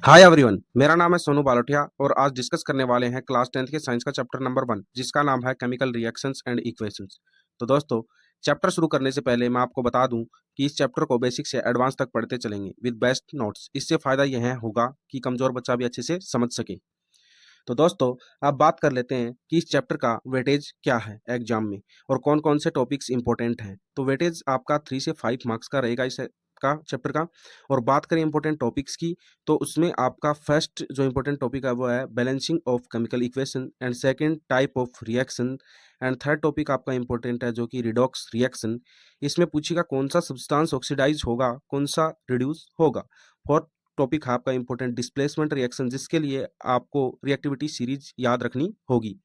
Hi everyone, मेरा नाम है सोनू बालोटिया और आज डिस्कस करने वाले हैं क्लास 10th के साइंस का चैप्टर नंबर 1 जिसका नाम है केमिकल रिएक्शंस एंड इक्वेशंस। तो दोस्तों, चैप्टर शुरू करने से पहले मैं आपको बता दूं कि इस चैप्टर को बेसिक से एडवांस तक पढ़ते चलेंगे विद बेस्ट नोट्स। इससे फायदा यह होगा कि कमजोर बच्चा भी अच्छे से समझ सके। तो दोस्तों, अब बात कर लेते हैं कि इस चैप्टर का वेटेज क्या है एग्जाम में और कौन कौन से टॉपिक्स इंपॉर्टेंट हैं। तो वेटेज आपका 3 से 5 मार्क्स का रहेगा इस का चैप्टर का। और बात करें इंपॉर्टेंट टॉपिक्स की, तो उसमें आपका फर्स्ट जो इंपॉर्टेंट टॉपिक है वो है balancing of chemical equation and second type of reaction and third topic आपका इंपॉर्टेंट है जो कि रिडॉक्स रिएक्शन। इसमें पूछेगा कौन सा सब्सटेंस ऑक्सीडाइज होगा, कौन सा रिड्यूस होगा। फोर्थ टॉपिक है आपका इंपॉर्टेंट डिस्प्लेसमेंट रिएक्शन, जिसके लिए आपको रिएक्टिविटी सीरीज याद रखनी होगी।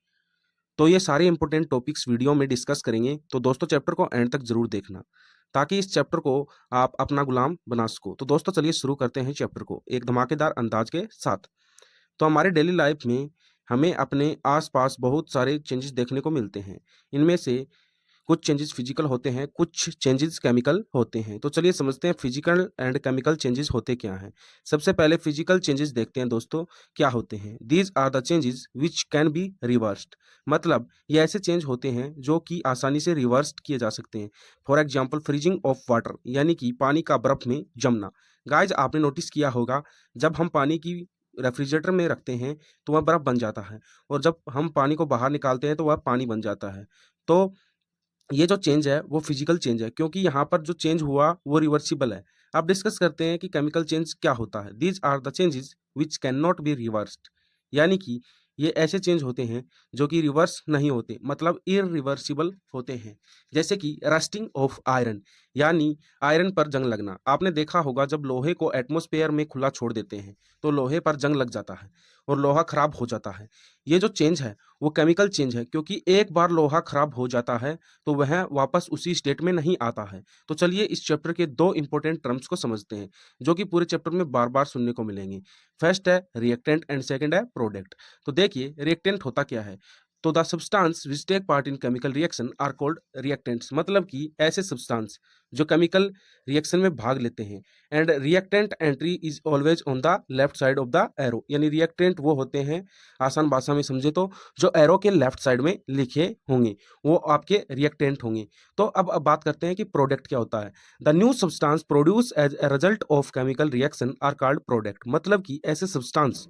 तो ये सारे इंपॉर्टेंट टॉपिक्स वीडियो में डिस्कस करेंगे, तो दोस्तों चैप्टर को एंड तक जरूर देखना ताकि इस चैप्टर को आप अपना गुलाम बना सको। तो दोस्तों चलिए शुरू करते हैं चैप्टर को एक धमाकेदार अंदाज के साथ। तो हमारे डेली लाइफ में हमें अपने आसपास बहुत सारे चेंजेस देखने को मिलते हैं। इनमें से कुछ चेंजेस फिजिकल होते हैं, कुछ चेंजेस केमिकल होते हैं। तो चलिए समझते हैं फिजिकल एंड केमिकल चेंजेस होते क्या हैं। सबसे पहले फिजिकल चेंजेस देखते हैं दोस्तों क्या होते हैं। These are the changes which can be reversed, मतलब ये ऐसे चेंज होते हैं जो कि आसानी से रिवर्स किए जा सकते हैं। For example freezing of water, यानी कि पानी का बर्फ में जमना। गाइज आपने नोटिस किया होगा, जब हम पानी की रेफ्रिजरेटर में रखते हैं तो वह बर्फ बन जाता है, और जब हम पानी को बाहर निकालते हैं तो वह पानी बन जाता है। तो ये जो चेंज है वो फिजिकल चेंज है, क्योंकि यहाँ पर जो चेंज हुआ वो रिवर्सिबल है। अब डिस्कस करते हैं कि केमिकल चेंज क्या होता है। These are the changes which can not be reversed, यानी कि ये ऐसे चेंज होते हैं जो कि रिवर्स नहीं होते, मतलब इरिवर्सिबल होते हैं। जैसे कि रस्टिंग ऑफ आयरन, यानी आयरन पर जंग लगना। आपने देखा होगा जब लोहे को एटमॉस्फेयर में खुला छोड़ देते हैं तो लोहे पर जंग लग जाता है और लोहा खराब हो जाता है। ये जो चेंज है वो केमिकल चेंज है, क्योंकि एक बार लोहा खराब हो जाता है तो वह वापस उसी स्टेट में नहीं आता है। तो चलिए इस चैप्टर के दो इंपॉर्टेंट टर्म्स को समझते हैं जो कि पूरे चैप्टर में बार बार सुनने को मिलेंगे। फर्स्ट है रिएक्टेंट एंड सेकंड है प्रोडक्ट। तो देखिए रिएक्टेंट होता क्या है। तो the substance which take part in chemical reaction are called reactants, मतलब कि ऐसे सब्सटेंस जो केमिकल रिएक्शन में भाग लेते हैं। And reactant entry is always on the left side of the arrow, यानी रिएक्टेंट वो होते हैं, आसान भाषा में समझे तो, जो एरो के लेफ्ट साइड में लिखे होंगे वो आपके रिएक्टेंट होंगे। तो अब बात करते हैं कि प्रोडक्ट क्या होता है। The new substance produce as a result of chemical reaction are called product, मतलब कि ऐसे सब्सटेंस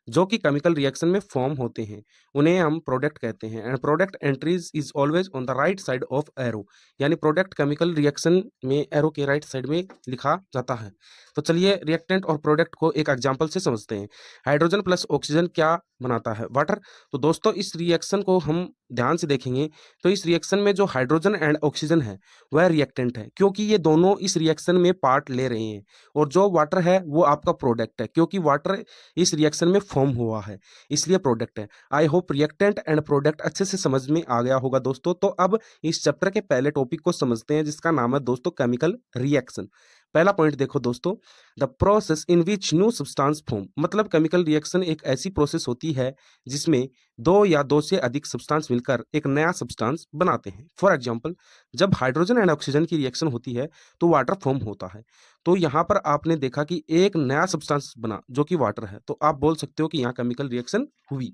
जो कि केमिकल रिएक्शन में फॉर्म होते हैं उन्हें हम प्रोडक्ट कहते हैं। And product entries is always on the right side of arrow, यानी प्रोडक्ट केमिकल रिएक्शन में एरो के राइट साइड में लिखा जाता है। तो चलिए रिएक्टेंट और प्रोडक्ट को एक एग्जांपल से समझते हैं। हाइड्रोजन प्लस ऑक्सीजन क्या बनाता है? वाटर। तो दोस्तों इस रिएक्शन को हम ध्यान से देखेंगे तो इस रिएक्शन में जो हाइड्रोजन एंड ऑक्सीजन है वह रिएक्टेंट है, क्योंकि ये दोनों इस रिएक्शन में पार्ट ले रहे हैं। और जो वाटर है वो आपका प्रोडक्ट है, क्योंकि वाटर इस रिएक्शन में फॉर्म हुआ है, इसलिए प्रोडक्ट है। I hope reactant and product अच्छे से समझ में आ गया होगा दोस्तों। तो अब इस चैप्टर के पहले टॉपिक को समझते हैं जिसका नाम है दोस्तों केमिकल रिएक्शन। पहला पॉइंट देखो दोस्तों, the process in which new substance form, मतलब केमिकल रिएक्शन एक ऐसी प्रोसेस होती है जिसमें दो या दो से अधिक सब्सटेंस मिलकर एक नया सब्सटेंस बनाते हैं। फॉर एग्जांपल जब हाइड्रोजन एंड ऑक्सीजन की रिएक्शन होती है तो वाटर फॉर्म होता है। तो यहाँ पर आपने देखा कि एक नया सब्सटेंस बना जो कि वाटर है, तो आप बोल सकते हो कि यहाँ केमिकल रिएक्शन हुई।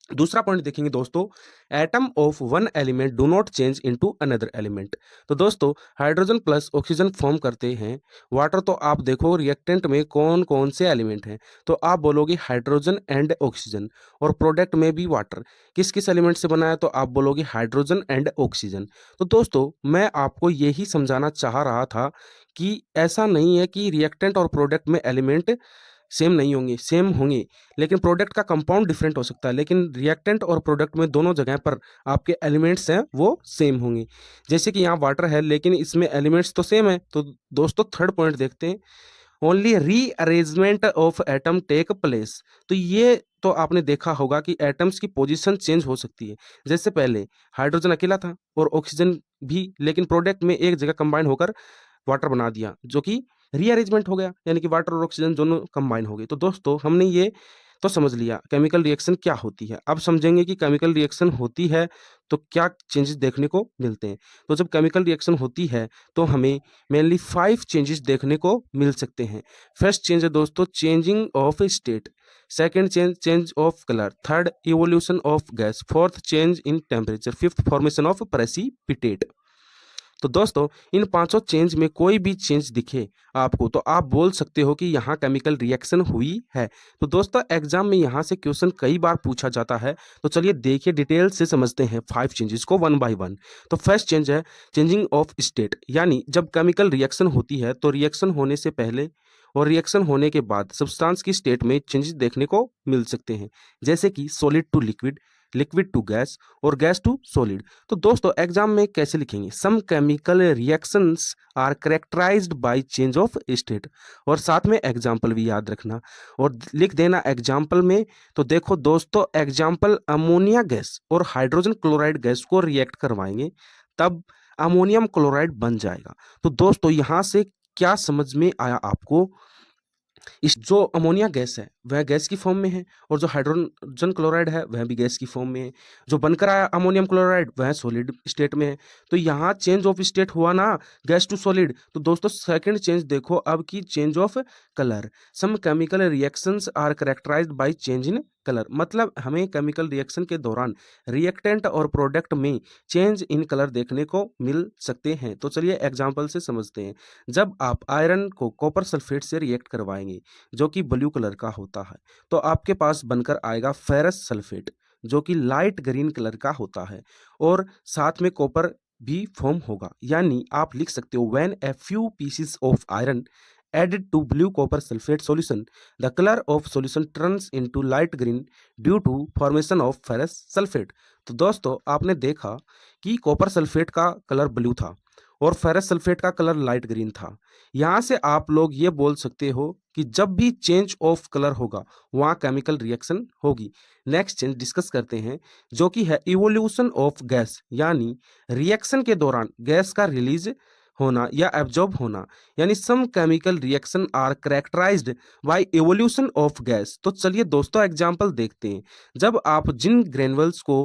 दूसरा पॉइंट देखेंगे दोस्तों, atom of one element do not change into another element. तो दोस्तों हाइड्रोजन प्लस ऑक्सीजन फॉर्म करते हैं वाटर। तो आप देखो रिएक्टेंट में कौन कौन से एलिमेंट हैं, तो आप बोलोगे हाइड्रोजन एंड ऑक्सीजन। और प्रोडक्ट में भी वाटर किस किस एलिमेंट से बना है, तो आप बोलोगे हाइड्रोजन एंड ऑक्सीजन। तो दोस्तों मैं आपको यही समझाना चाह रहा था कि ऐसा नहीं है कि रिएक्टेंट और प्रोडक्ट में एलिमेंट सेम नहीं होंगे, सेम होंगे, लेकिन प्रोडक्ट का कंपाउंड डिफरेंट हो सकता है, लेकिन रिएक्टेंट और प्रोडक्ट में दोनों जगह पर आपके एलिमेंट्स हैं वो सेम होंगे। जैसे कि यहाँ वाटर है लेकिन इसमें एलिमेंट्स तो सेम है। तो दोस्तों थर्ड पॉइंट देखते हैं, only rearrangement of atom take place. तो ये तो आपने देखा होगा कि एटम्स की पोजीशन चेंज हो सकती है। जैसे पहले हाइड्रोजन अकेला था और ऑक्सीजन भी, लेकिन प्रोडक्ट में एक जगह कंबाइन होकर वाटर बना दिया जो कि रीअरेंजमेंट हो गया, यानी कि वाटर और ऑक्सीजन दोनों कंबाइन हो गए। तो दोस्तों हमने ये तो समझ लिया केमिकल रिएक्शन क्या होती है। अब समझेंगे कि केमिकल रिएक्शन होती है तो क्या चेंजेस देखने को मिलते हैं। तो जब केमिकल रिएक्शन होती है तो हमें मेनली 5 चेंजेस देखने को मिल सकते हैं। फर्स्ट चेंज है दोस्तों changing of state, second change change of colour, third evolution of gas, fourth change in temperature, fifth formation of precipitate. तो दोस्तों इन पांचों चेंज में कोई भी चेंज दिखे आपको तो आप बोल सकते हो कि यहाँ केमिकल रिएक्शन हुई है। तो दोस्तों एग्जाम में यहाँ से क्वेश्चन कई बार पूछा जाता है, तो चलिए देखिए डिटेल से समझते हैं 5 चेंजेस को वन बाय वन। तो फर्स्ट चेंज है चेंजिंग ऑफ स्टेट, यानी जब केमिकल रिएक्शन होती है तो रिएक्शन होने से पहले और रिएक्शन होने के बाद सब्सटेंस की स्टेट में चेंजेस देखने को मिल सकते हैं, जैसे कि solid to liquid, liquid to gas और गैस टू सॉलिड। तो दोस्तों एग्जाम में कैसे लिखेंगे, some chemical reactions are characterized by change of state, और साथ में एग्जाम्पल भी याद रखना और लिख देना एग्जाम्पल में। तो देखो दोस्तों एग्जाम्पल अमोनिया गैस और हाइड्रोजन क्लोराइड गैस को रिएक्ट करवाएंगे तब अमोनियम क्लोराइड बन जाएगा। तो दोस्तों यहाँ से क्या समझ में आया आपको, इस जो अमोनिया गैस है वह गैस की फॉर्म में है और जो हाइड्रोजन क्लोराइड है वह भी गैस की फॉर्म में है, जो बनकर आया अमोनियम क्लोराइड वह सॉलिड स्टेट में है। तो यहाँ चेंज ऑफ स्टेट हुआ ना गैस टू सॉलिड। तो दोस्तों सेकंड चेंज देखो अब की change of colour, some chemical reactions are characterized by change in colour, मतलब हमें केमिकल रिएक्शन के दौरान रिएक्टेंट और प्रोडक्ट में चेंज इन कलर देखने को मिल सकते हैं। तो चलिए एग्जाम्पल से समझते हैं। जब आप आयरन को कॉपर सल्फेट से रिएक्ट करवाएंगे जो कि ब्लू कलर का होता है, तो आपके पास बनकर आएगा फेरस सल्फेट जो कि लाइट ग्रीन कलर का होता है और साथ में कॉपर भी फॉर्म होगा। यानी आप लिख सकते हो when a few pieces of iron added to blue copper sulfate solution, the color of solution turns into light green due to formation of ferrous sulfate। तो दोस्तों आपने देखा कि कॉपर सल्फेट का कलर ब्लू था और फेरस सल्फेट का colour light green था। यहाँ से आप लोग ये बोल सकते हो कि जब भी चेंज ऑफ कलर होगा वहाँ केमिकल रिएक्शन होगी। नेक्स्ट चेंज डिस्कस करते हैं जो कि है इवोल्यूशन ऑफ गैस, यानी रिएक्शन के दौरान गैस का रिलीज होना या एब्जॉर्ब होना, यानी some chemical reaction are characterized by evolution of gas. तो चलिए दोस्तों एग्जांपल देखते हैं। जब आप जिन ग्रेनुअल्स को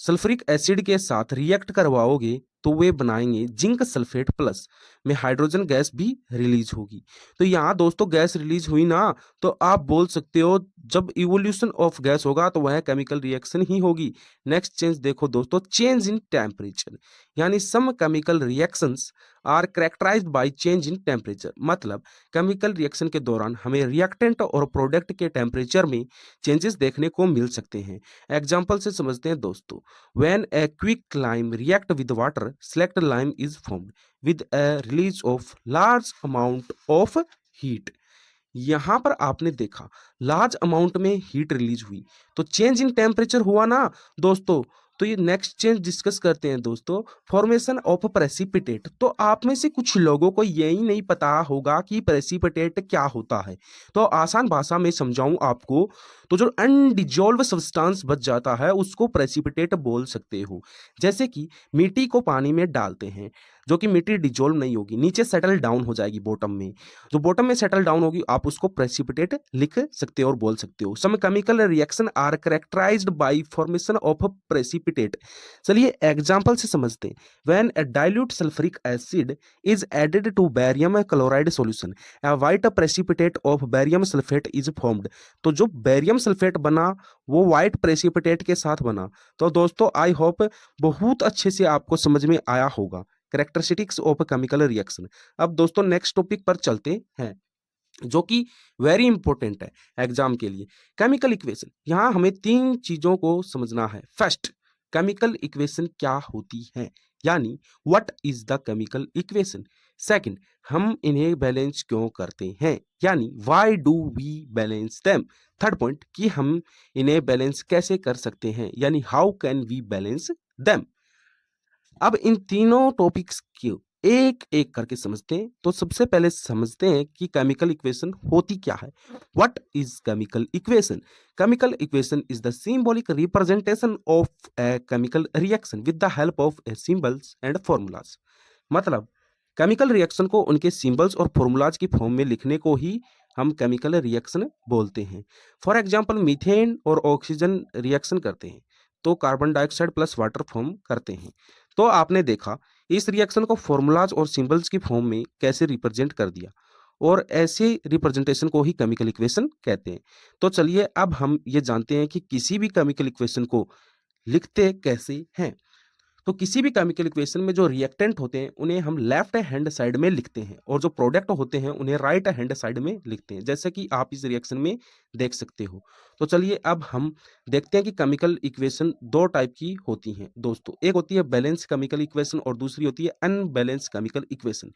सल्फ्यूरिक एसिड के साथ रिएक्ट करवाओगे तो वे बनाएंगे जिंक सल्फेट प्लस में हाइड्रोजन गैस भी रिलीज होगी। तो यहाँ दोस्तों गैस रिलीज हुई ना, तो आप बोल सकते हो जब इवोल्यूशन ऑफ गैस होगा तो वह केमिकल रिएक्शन ही होगी। नेक्स्ट चेंज देखो दोस्तों चेंज इन टेम्परेचर, यानी some chemical reactions are characterized by change in temperature, मतलब केमिकल रिएक्शन के दौरान हमें रिएक्टेंट और प्रोडक्ट के टेम्परेचर में चेंजेस देखने को मिल सकते हैं। एग्जाम्पल से समझते हैं दोस्तों। When a quick lime react with water, select lime is formed with a release of large amount of heat। यहां पर आपने देखा लार्ज अमाउंट में हीट रिलीज हुई तो चेंज इन टेम्परेचर हुआ ना दोस्तों। तो ये नेक्स्ट चेंज डिस्कस करते हैं दोस्तों, फॉर्मेशन ऑफ प्रेसिपिटेट। तो आप में से कुछ लोगों को यही नहीं पता होगा कि प्रेसिपिटेट क्या होता है, तो आसान भाषा में समझाऊं आपको तो जो अनडिजॉल्व सब्सटेंस बच जाता है उसको प्रेसिपिटेट बोल सकते हो। जैसे कि मिट्टी को पानी में डालते हैं जो कि मिट्टी डिजोल्व नहीं होगी, नीचे सेटल डाउन हो जाएगी बॉटम में, जो बॉटम में सेटल डाउन होगी आप उसको प्रेसिपिटेट लिख सकते हो और बोल सकते हो। Some chemical reaction are characterized by formation of precipitate. चलिए एग्जांपल से समझते हैं। When a dilute sulphuric acid is added to barium chloride solution, a white precipitate of barium sulphate is formed. तो जो बेरियम सल्फेट बना वो white precipitate के साथ बना। तो दोस्तों आई होप बहुत अच्छे से आपको समझ में आया होगा कैरेक्टरिस्टिक्स ऑफ केमिकल रिएक्शन। अब दोस्तों नेक्स्ट टॉपिक पर चलते हैं जो कि वेरी इंपॉर्टेंट है एग्जाम के लिए, केमिकल इक्वेशन। यहां हमें 3 चीजों को समझना है। फर्स्ट, केमिकल इक्वेशन क्या होती है, यानी what is the chemical equation. Second, हम इन्हें बैलेंस क्यों करते हैं, यानी why do we balance them. Third point कि हम इन्हें बैलेंस कैसे कर सकते हैं, यानी how can we balance them. अब इन तीनों टॉपिक्स को एक एक करके समझते हैं। तो सबसे पहले समझते हैं कि केमिकल इक्वेशन होती क्या है। What is chemical equation. Chemical equation is the symbolic representation of a chemical reaction with the help of symbols and formulas. मतलब केमिकल रिएक्शन को उनके सिंबल्स और फॉर्मूलाज की फॉर्म में लिखने को ही हम केमिकल रिएक्शन बोलते हैं। फॉर एग्जाम्पल मीथेन और ऑक्सीजन रिएक्शन करते हैं तो carbon dioxide plus water form करते हैं। तो आपने देखा इस रिएक्शन को फॉर्मूलाज और सिंबल्स की फॉर्म में कैसे रिप्रेजेंट कर दिया, और ऐसे रिप्रेजेंटेशन को ही केमिकल इक्वेशन कहते हैं। तो चलिए अब हम ये जानते हैं कि किसी भी केमिकल इक्वेशन को लिखते कैसे हैं। तो किसी भी केमिकल इक्वेशन में जो रिएक्टेंट होते हैं उन्हें हम लेफ्ट हैंड साइड में लिखते हैं और जो प्रोडक्ट होते हैं उन्हें राइट हैंड साइड में लिखते हैं, जैसे कि आप इस रिएक्शन में देख सकते हो। तो चलिए अब हम देखते हैं कि केमिकल इक्वेशन दो टाइप की होती हैं दोस्तों। एक होती है बैलेंस केमिकल इक्वेशन और दूसरी होती है अनबैलेंस केमिकल इक्वेशन।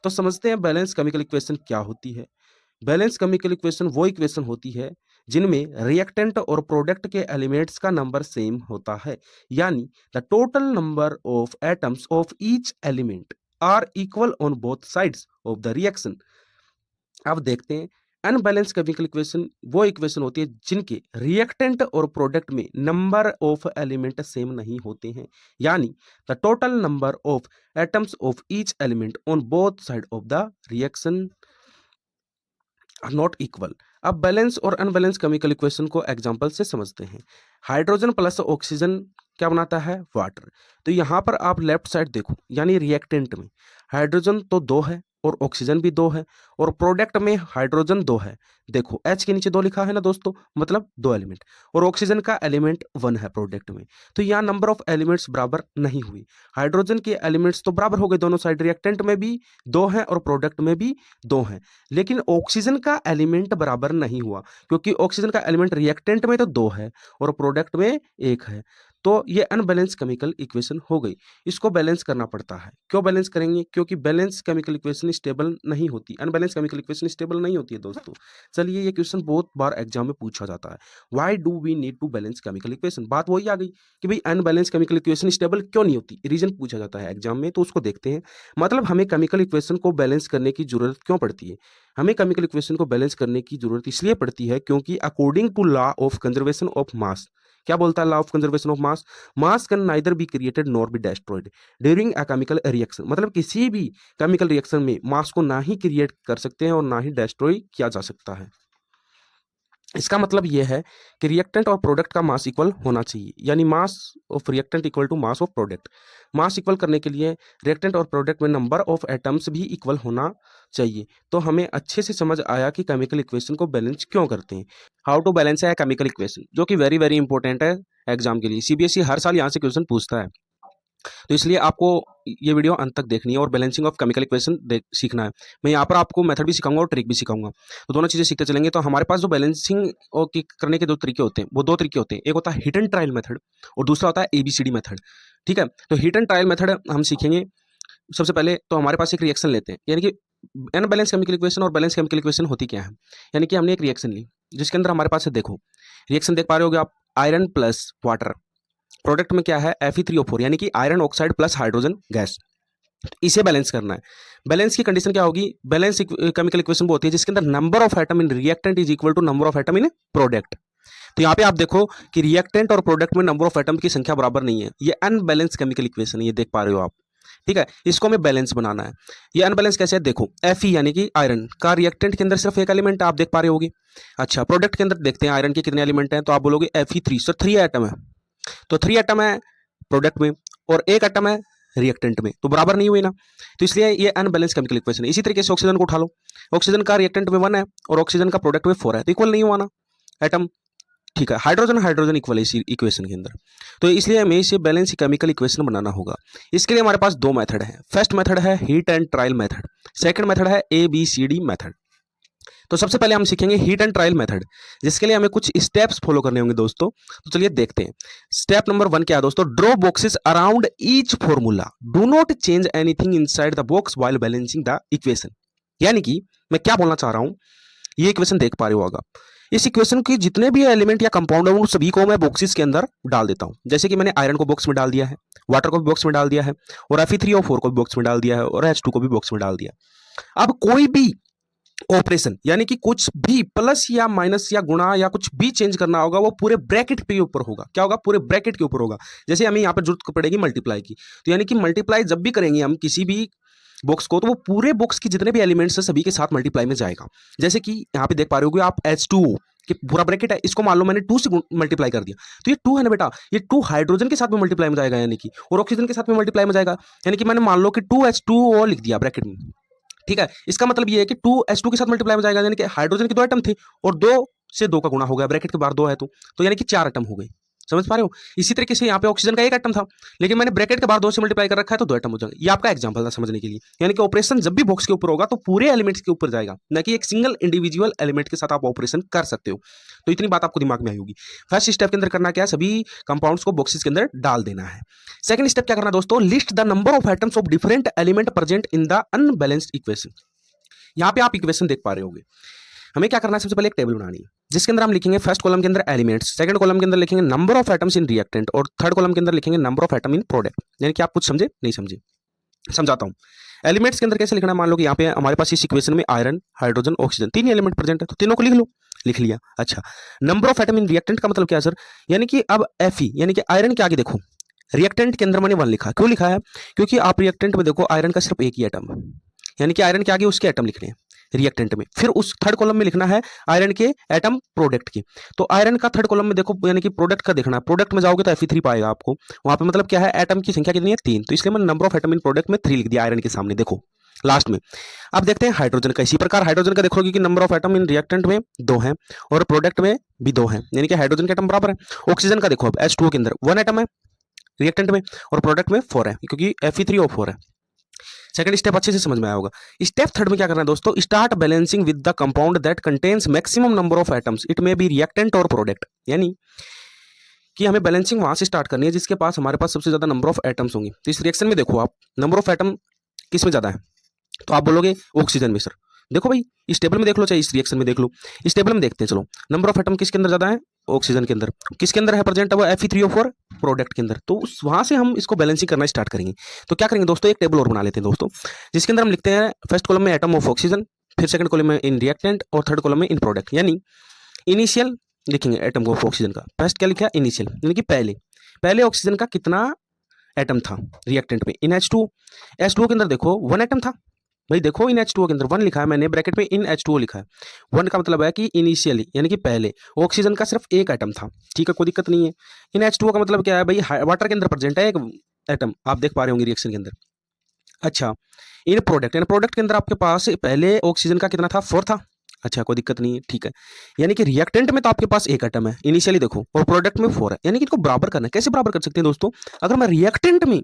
तो समझते हैं बैलेंस केमिकल इक्वेशन क्या होती है। बैलेंस केमिकल इक्वेशन वो इक्वेशन होती है जिनमें रिएक्टेंट और प्रोडक्ट के एलिमेंट्स का नंबर सेम होता है, यानी the total number of atoms of each element are equal on both sides of the reaction. अब देखते हैं अनबैलेंस केमिकल इक्वेशन वो इक्वेशन होती है जिनके रिएक्टेंट और प्रोडक्ट में नंबर ऑफ एलिमेंट सेम नहीं होते हैं, यानी the total number of atoms of each element on both side of the reaction are not equal. अब बैलेंस और अनबैलेंस केमिकल इक्वेशन को एग्जांपल से समझते हैं। हाइड्रोजन प्लस ऑक्सीजन क्या बनाता है? वाटर। तो यहाँ पर आप लेफ्ट साइड देखो, यानी रिएक्टेंट में हाइड्रोजन तो 2 है और ऑक्सीजन भी 2 है, और प्रोडक्ट में हाइड्रोजन 2 है। देखो H के नीचे 2 लिखा है ना दोस्तों, मतलब 2 एलिमेंट, और ऑक्सीजन का एलिमेंट 1 है प्रोडक्ट में। तो यहाँ नंबर ऑफ एलिमेंट्स बराबर नहीं हुई। हाइड्रोजन के एलिमेंट्स तो बराबर हो गए दोनों साइड, रिएक्टेंट में भी 2 हैं और प्रोडक्ट में भी 2 हैं, लेकिन ऑक्सीजन का एलिमेंट बराबर नहीं हुआ, क्योंकि ऑक्सीजन का एलिमेंट रिएक्टेंट में तो 2 है और प्रोडक्ट में 1 है। तो ये अनबैलेंस केमिकल इक्वेशन हो गई। इसको बैलेंस करना पड़ता है। क्यों बैलेंस करेंगे? क्योंकि बैलेंस केमिकल इक्वेशन स्टेबल नहीं होती, अनबैलेंस केमिकल इक्वेशन स्टेबल नहीं होती है दोस्तों। चलिए ये क्वेश्चन बहुत बार एग्जाम में पूछा जाता है, why do we need to balance chemical equation. बात वही आ गई कि भाई अनबैलेंस केमिकल इक्वेशन स्टेबल क्यों नहीं होती, रीजन पूछा जाता है एग्जाम में, तो उसको देखते हैं। मतलब हमें केमिकल इक्वेशन को बैलेंस करने की जरूरत क्यों पड़ती है? हमें केमिकल इक्वेशन को बैलेंस करने की जरूरत इसलिए पड़ती है क्योंकि according to law of conservation of mass, क्या बोलता है law of conservation of mass? Mass can neither be created nor be destroyed during a chemical reaction. मतलब किसी भी केमिकल रिएक्शन में मास को ना ही क्रिएट कर सकते हैं और ना ही डिस्ट्रॉय किया जा सकता है। इसका मतलब यह है कि रिएक्टेंट और प्रोडक्ट का मास इक्वल होना चाहिए, यानी mass of reactant equal to mass of product. Mass equal करने के लिए रिएक्टेंट और प्रोडक्ट में नंबर ऑफ एटम्स भी इक्वल होना चाहिए। तो हमें अच्छे से समझ आया कि केमिकल इक्वेशन को बैलेंस क्यों करते हैं। हाउ टू बैलेंस है केमिकल इक्वेशन, जो कि वेरी वेरी इंपॉर्टेंट है एग्जाम के लिए। सीबीएसई हर साल यहाँ से क्वेश्चन पूछता है, तो इसलिए आपको ये वीडियो अंत तक देखनी है और बैलेंसिंग ऑफ केमिकल इक्वेशन सीखना है। मैं यहाँ पर आपको मेथड भी सिखाऊंगा और ट्रिक भी सिखाऊंगा, तो दोनों चीज़ें सीखते चलेंगे। तो हमारे पास जो बैलेंसिंग करने के 2 तरीके होते हैं, वो 2 तरीके होते हैं। एक होता है हिट एंड ट्रायल मेथड और दूसरा होता है ABCD मेथड। ठीक है, तो हिट एंड ट्रायल मेथड हम सीखेंगे। सबसे पहले तो हमारे पास एक रिएक्शन लेते हैं, यानी कि अनबैलेंस केमिकल इक्वेशन और बैलेंस केमिकल इक्वेशन होती क्या है। यानी कि हमने एक रिएक्शन ली जिसके अंदर हमारे पास है, देखो रिएक्शन देख पा रहे होगे आप, आयरन प्लस वाटर, प्रोडक्ट में क्या है Fe3O4, यानी कि iron oxide plus hydrogen gas. इसे बैलेंस करना है। बैलेंस की कंडीशन क्या होगी? बैलेंस केमिकल इक्वेशन वो होती है जिसके अंदर number of atom in reactant is equal to number of atom in product. तो यहाँ पे आप देखो कि रिएक्टेंट और प्रोडक्ट में नंबर ऑफ एटम की संख्या बराबर नहीं है, ये अनबैलेंस केमिकल इक्वेशन है, ये देख पा रहे हो आप। ठीक है, इसको हमें बैलेंस बनाना है। ये अनबैलेंस कैसे है? देखो Fe यानी कि आयरन का रिएक्टेंट के अंदर सिर्फ एक एलिमेंट है, आप देख पा रहे होगे। अच्छा, प्रोडक्ट के अंदर देखते हैं आयरन के कितने एलिमेंट हैं, तो आप बोलोगे Fe3, सर 3 एटम है। तो 3 एटम है प्रोडक्ट में और 1 एटम है रिएक्टेंट में, तो बराबर नहीं हुई ना, तो इसलिए ये अनबैलेंस केमिकल इक्वेशन है। इसी तरीके से ऑक्सीजन को उठा लो, ऑक्सीजन का रिएक्टेंट में 1 है और ऑक्सीजन का प्रोडक्ट में 4 है, तो इक्वल नहीं हुआ ना एटम। ठीक है, हाइड्रोजन हाइड्रोजन इक्वल है इसी इक्वेशन के अंदर, तो इसलिए हमें इसे बैलेंस केमिकल इक्वेशन बनाना होगा। इसके लिए हमारे पास 2 मेथड है। फर्स्ट मेथड है heat and trial method, second method है ABCD मेथड। तो सबसे पहले हम सीखेंगे हीट एंड ट्रायल मेथड, जिसके लिए हमें कुछ स्टेप्स फॉलो करने होंगे दोस्तों। तो चलिए देखते हैं। स्टेप नंबर 1 क्या है दोस्तों? Draw boxes around each formula, do not change anything inside the box while balancing the equation. यानी कि मैं क्या बोलना चाह रहा हूं, ये इक्वेशन देख पा रहे होगा, इस इक्वेशन के जितने भी एलिमेंट या कंपाउंड है उन सभी को मैं बॉक्सेस के अंदर डाल देता हूं। जैसे कि मैंने आयरन को बॉक्स में डाल दिया है, वाटर को भी बॉक्स में डाल दिया है, और Fe3O4 को भी बॉक्स में डाल दिया है, और H2 को भी बॉक्स में डाल दिया। अब कोई भी ऑपरेशन, यानी कि कुछ भी प्लस या माइनस या गुणा या कुछ भी चेंज करना होगा, वो पूरे ब्रैकेट के ऊपर होगा। क्या होगा? पूरे ब्रैकेट के ऊपर होगा। जैसे हमें यहाँ पर जरूरत पड़ेगी मल्टीप्लाई की, तो यानी कि मल्टीप्लाई जब भी करेंगे हम किसी भी बॉक्स को, तो वो पूरे बॉक्स के जितने भी एलिमेंट्स हैं सभी के साथ मल्टीप्लाई में जाएगा। जैसे कि यहाँ पे देख पा रहे हो आप H2O कि पूरा ब्रैकेट है, इसको मान लो मैंने 2 से मल्टीप्लाई कर दिया, तो ये 2 है ना बेटा, ये 2 हाइड्रोजन के साथ में मल्टीप्लाई में जाएगा, यानी कि और ऑक्सीजन के साथ में मल्टीप्लाई में जाएगा, यानी कि मैंने मान लो कि 2H2O लिख दिया ब्रैकेट में। ठीक है, इसका मतलब ये है कि 2H2 के साथ मल्टीप्लाई में जाएगा, यानी कि हाइड्रोजन के 2 एटम थे और 2 से 2 का गुणा हो गया, ब्रैकेट के बाहर 2 है तो यानी कि 4 एटम हो गए। समझ पा रहे हो? इसी तरीके से यहाँ पे ऑक्सीजन का 1 एटम था, लेकिन मैंने ब्रैकेट के बाहर 2 से मल्टीप्लाई कर रखा है तो 2 एटम हो जाएंगे। ये आपका एग्जांपल था समझने के लिए, यानी कि ऑपरेशन जब भी बॉक्स के ऊपर होगा तो पूरे एलिमेंट्स के ऊपर जाएगा, न कि एक सिंगल इंडिविजुअल एलिमेंट के साथ आप ऑपरेशन कर सकते हो। तो इतनी बात आपको दिमाग में आई होगी। फर्स्ट स्टेप के अंदर करना क्या है, सभी कंपाउंड्स को बॉक्सेस के अंदर डाल देना है। सेकंड स्टेप क्या करना दोस्तों, list the number of atoms of different element present in the unbalanced equation. यहाँ पे आप इक्वेशन देख पा रहे होगे। हमें क्या करना है, सबसे पहले एक टेबल बनानी है जिसके अंदर हम लिखेंगे फर्स्ट कॉलम के अंदर एलिमेंट्स, सेकंड कॉलम के अंदर लिखेंगे number of atoms in reactant और थर्ड कॉलम के अंदर लिखेंगे number of atom in product. यानी कि आप कुछ समझे नहीं समझे, समझाता हूँ। एलिमेंट्स के अंदर कैसे लिखना है, मान लो कि यहाँ पे हमारे पास इस इक्वेशन में iron, hydrogen, oxygen 3 element present है, तो तीनों को लिख लो, लिख लिया। अच्छा, number of atom in reactant का मतलब क्या है सर, यानी कि अब Fe यानी कि आयरन के आगे देखो, रिएक्टेंट के अंदर मैंने 1 लिखा, क्यों लिखा है, क्योंकि आप रिएक्टेंट में देखो आयरन का सिर्फ एक ही एटम, यानी कि आयरन के आगे उसके एटम लिखने हैं रिएक्टेंट में। फिर उस थर्ड कॉलम में लिखना है आयरन के एटम प्रोडक्ट के, तो आयरन का थर्ड कॉलम में देखो यानी कि प्रोडक्ट का देखना है, प्रोडक्ट में जाओगे तो Fe3 पाएगा आपको, वहां पे मतलब क्या है, एटम की संख्या कितनी है 3, तो इसलिए मैंने number of atom in product में 3 लिख दिया आयरन के सामने, देखो लास्ट में। अब देखते हैं हाइड्रोजन का, इसी प्रकार हाइड्रोजन का देखोगे कि number of atom in reactant में 2 है और प्रोडक्ट में भी 2 है, यानी कि हाइड्रोजन के एटम बराबर है। ऑक्सीजन का देखो अब H2O के अंदर 1 एटम है रिएक्टेंट में और प्रोडक्ट में 4 है, क्योंकि Fe3O4 है। सेकंड स्टेप अच्छे से समझ में आया होगा। स्टेप थर्ड में क्या करना है दोस्तों, start balancing with the compound that contains maximum number of atoms, it may be reactant और प्रोडक्ट, यानी कि हमें बैलेंसिंग वहां से स्टार्ट करनी है जिसके पास हमारे पास सबसे ज्यादा नंबर ऑफ एटम्स होंगे। तो इस रिएक्शन में देखो आप नंबर ऑफ एटम किस में ज्यादा है, तो आप बोलोगे ऑक्सीजन में। सर देखो भाई इस टेबल में देख लो चाहे इस रिएक्शन में देख लो, इस टेबल में देखते हैं चलो, नंबर ऑफ एटम किसके अंदर ज्यादा है, ऑक्सीजन के अंदर। किसके अंदर है प्रेजेंट, वो Fe3O4 प्रोडक्ट के अंदर। तो वहां से हम इसको बैलेंसिंग करना स्टार्ट करेंगे। तो क्या करेंगे दोस्तों, एक टेबल और बना लेते हैं दोस्तों, जिसके अंदर हम लिखते हैं फर्स्ट कॉलम में एटम ऑफ ऑक्सीजन, फिर सेकंड कॉलम में इन रिएक्टेंट और थर्ड कॉलम में इन प्रोडक्ट, यानी इनिशियल लिखेंगे एटम ऑफ ऑक्सीजन का, फर्स्ट क्या लिखा इनिशियल, यानी कि पहले ऑक्सीजन का कितना एटम था रिएक्टेंट में, इन H2O के अंदर देखो 1 एटम था भाई, देखो इन H2O के अंदर 1 लिखा है मैंने, ब्रैकेट में इन H2O लिखा है। 1 का मतलब है कि इनिशियली यानी कि पहले ऑक्सीजन का सिर्फ एक एटम था, ठीक है कोई दिक्कत नहीं है। इन H2O का मतलब क्या है भाई, वाटर के अंदर प्रेजेंट है एक एटम, आप देख पा रहे होंगे रिएक्शन के अंदर। अच्छा, इन प्रोडक्ट के अंदर आपके पास पहले ऑक्सीजन का कितना था, 4 था। अच्छा कोई दिक्कत नहीं है, ठीक है। यानी कि रिएक्टेंट में तो आपके पास एक एटम है इनिशियली देखो, और प्रोडक्ट में 4 है, यानी कि इनको बराबर करना है। कैसे बराबर कर सकते हैं दोस्तों, अगर मैं रिएक्टेंट में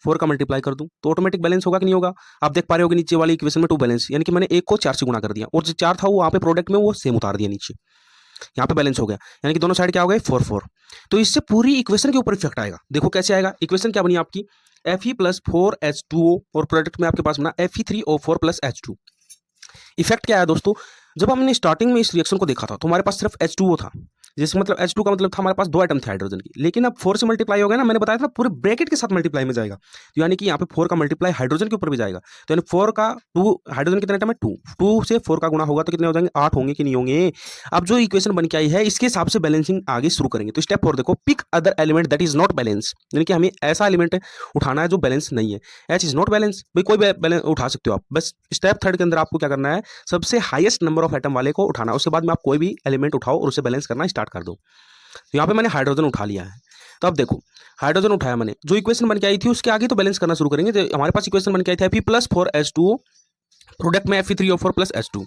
4 का मल्टीप्लाई कर दूं तो ऑटोमेटिक बैलेंस होगा कि नहीं होगा। आप देख पा रहे हो कि नीचे वाली इक्वेशन में 2 बैलेंस, यानी कि मैंने 1 को 4 से गुणा कर दिया और जो 4 था वो वहां पे प्रोडक्ट में वो सेम उतार दिया नीचे, यहाँ पे बैलेंस हो गया, यानी कि दोनों साइड क्या हो गए 4 तो इससे पूरी इक्वेशन के ऊपर इफेक्ट आएगा। देखो कैसे आएगा, इक्वेशन क्या बनी आपकी Fe+4H2O और प्रोडक्ट में आपके पास बना Fe3O4+H2। इफेक्ट क्या है दोस्तों, जब हमने स्टार्टिंग में इस रिएक्शन को देखा था तो हमारे पास सिर्फ H2O था, जिसका मतलब H2 का मतलब था हमारे पास 2 एटम थे हाइड्रोजन की, लेकिन अब 4 से मल्टीप्लाई हो गया ना, मैंने बताया था पूरे ब्रैकेट के साथ मल्टीप्लाई में जाएगा, तो यानी कि यहाँ पे 4 का मल्टीप्लाई हाइड्रोजन के ऊपर भी जाएगा, तो यानी 4 का 2 हाइड्रोजन कितने एटम है 2 से 4 का गुणा होगा तो कितने हो जाएंगे 8 होंगे कि नहीं होंगे। अब जो इक्वेशन बन के आई है इसके हिसाब से बैलेंसिंग आगे शुरू करेंगे। तो स्टेप 4 देखो, pick other element that is not balance, यानी कि हमें ऐसा एलिमेंट उठाना है जो बैलेंस नहीं है। H इज नॉट बैलेंस, भाई कोई बैलेंस उठा सकते हो आप, बस स्टेप 3 के अंदर आपको क्या करना है, सबसे हाईएस्ट नंबर ऑफ एटम वाले को उठाना, उसके बाद में आप कोई भी एलिमेंट उठाओ और उसे बैलेंस करना स्टार्ट कर दो। तो यहाँ पे मैंने हाइड्रोजन उठा लिया है, तो अब देखो हाइड्रोजन उठाया मैंने, जो इक्वेशन बन के आई थी उसके आगे तो बैलेंस करना शुरू करेंगे। जो हमारे पास इक्वेशन बन के आई थी Fe+4H2O प्रोडक्ट में Fe3O4+H2, तो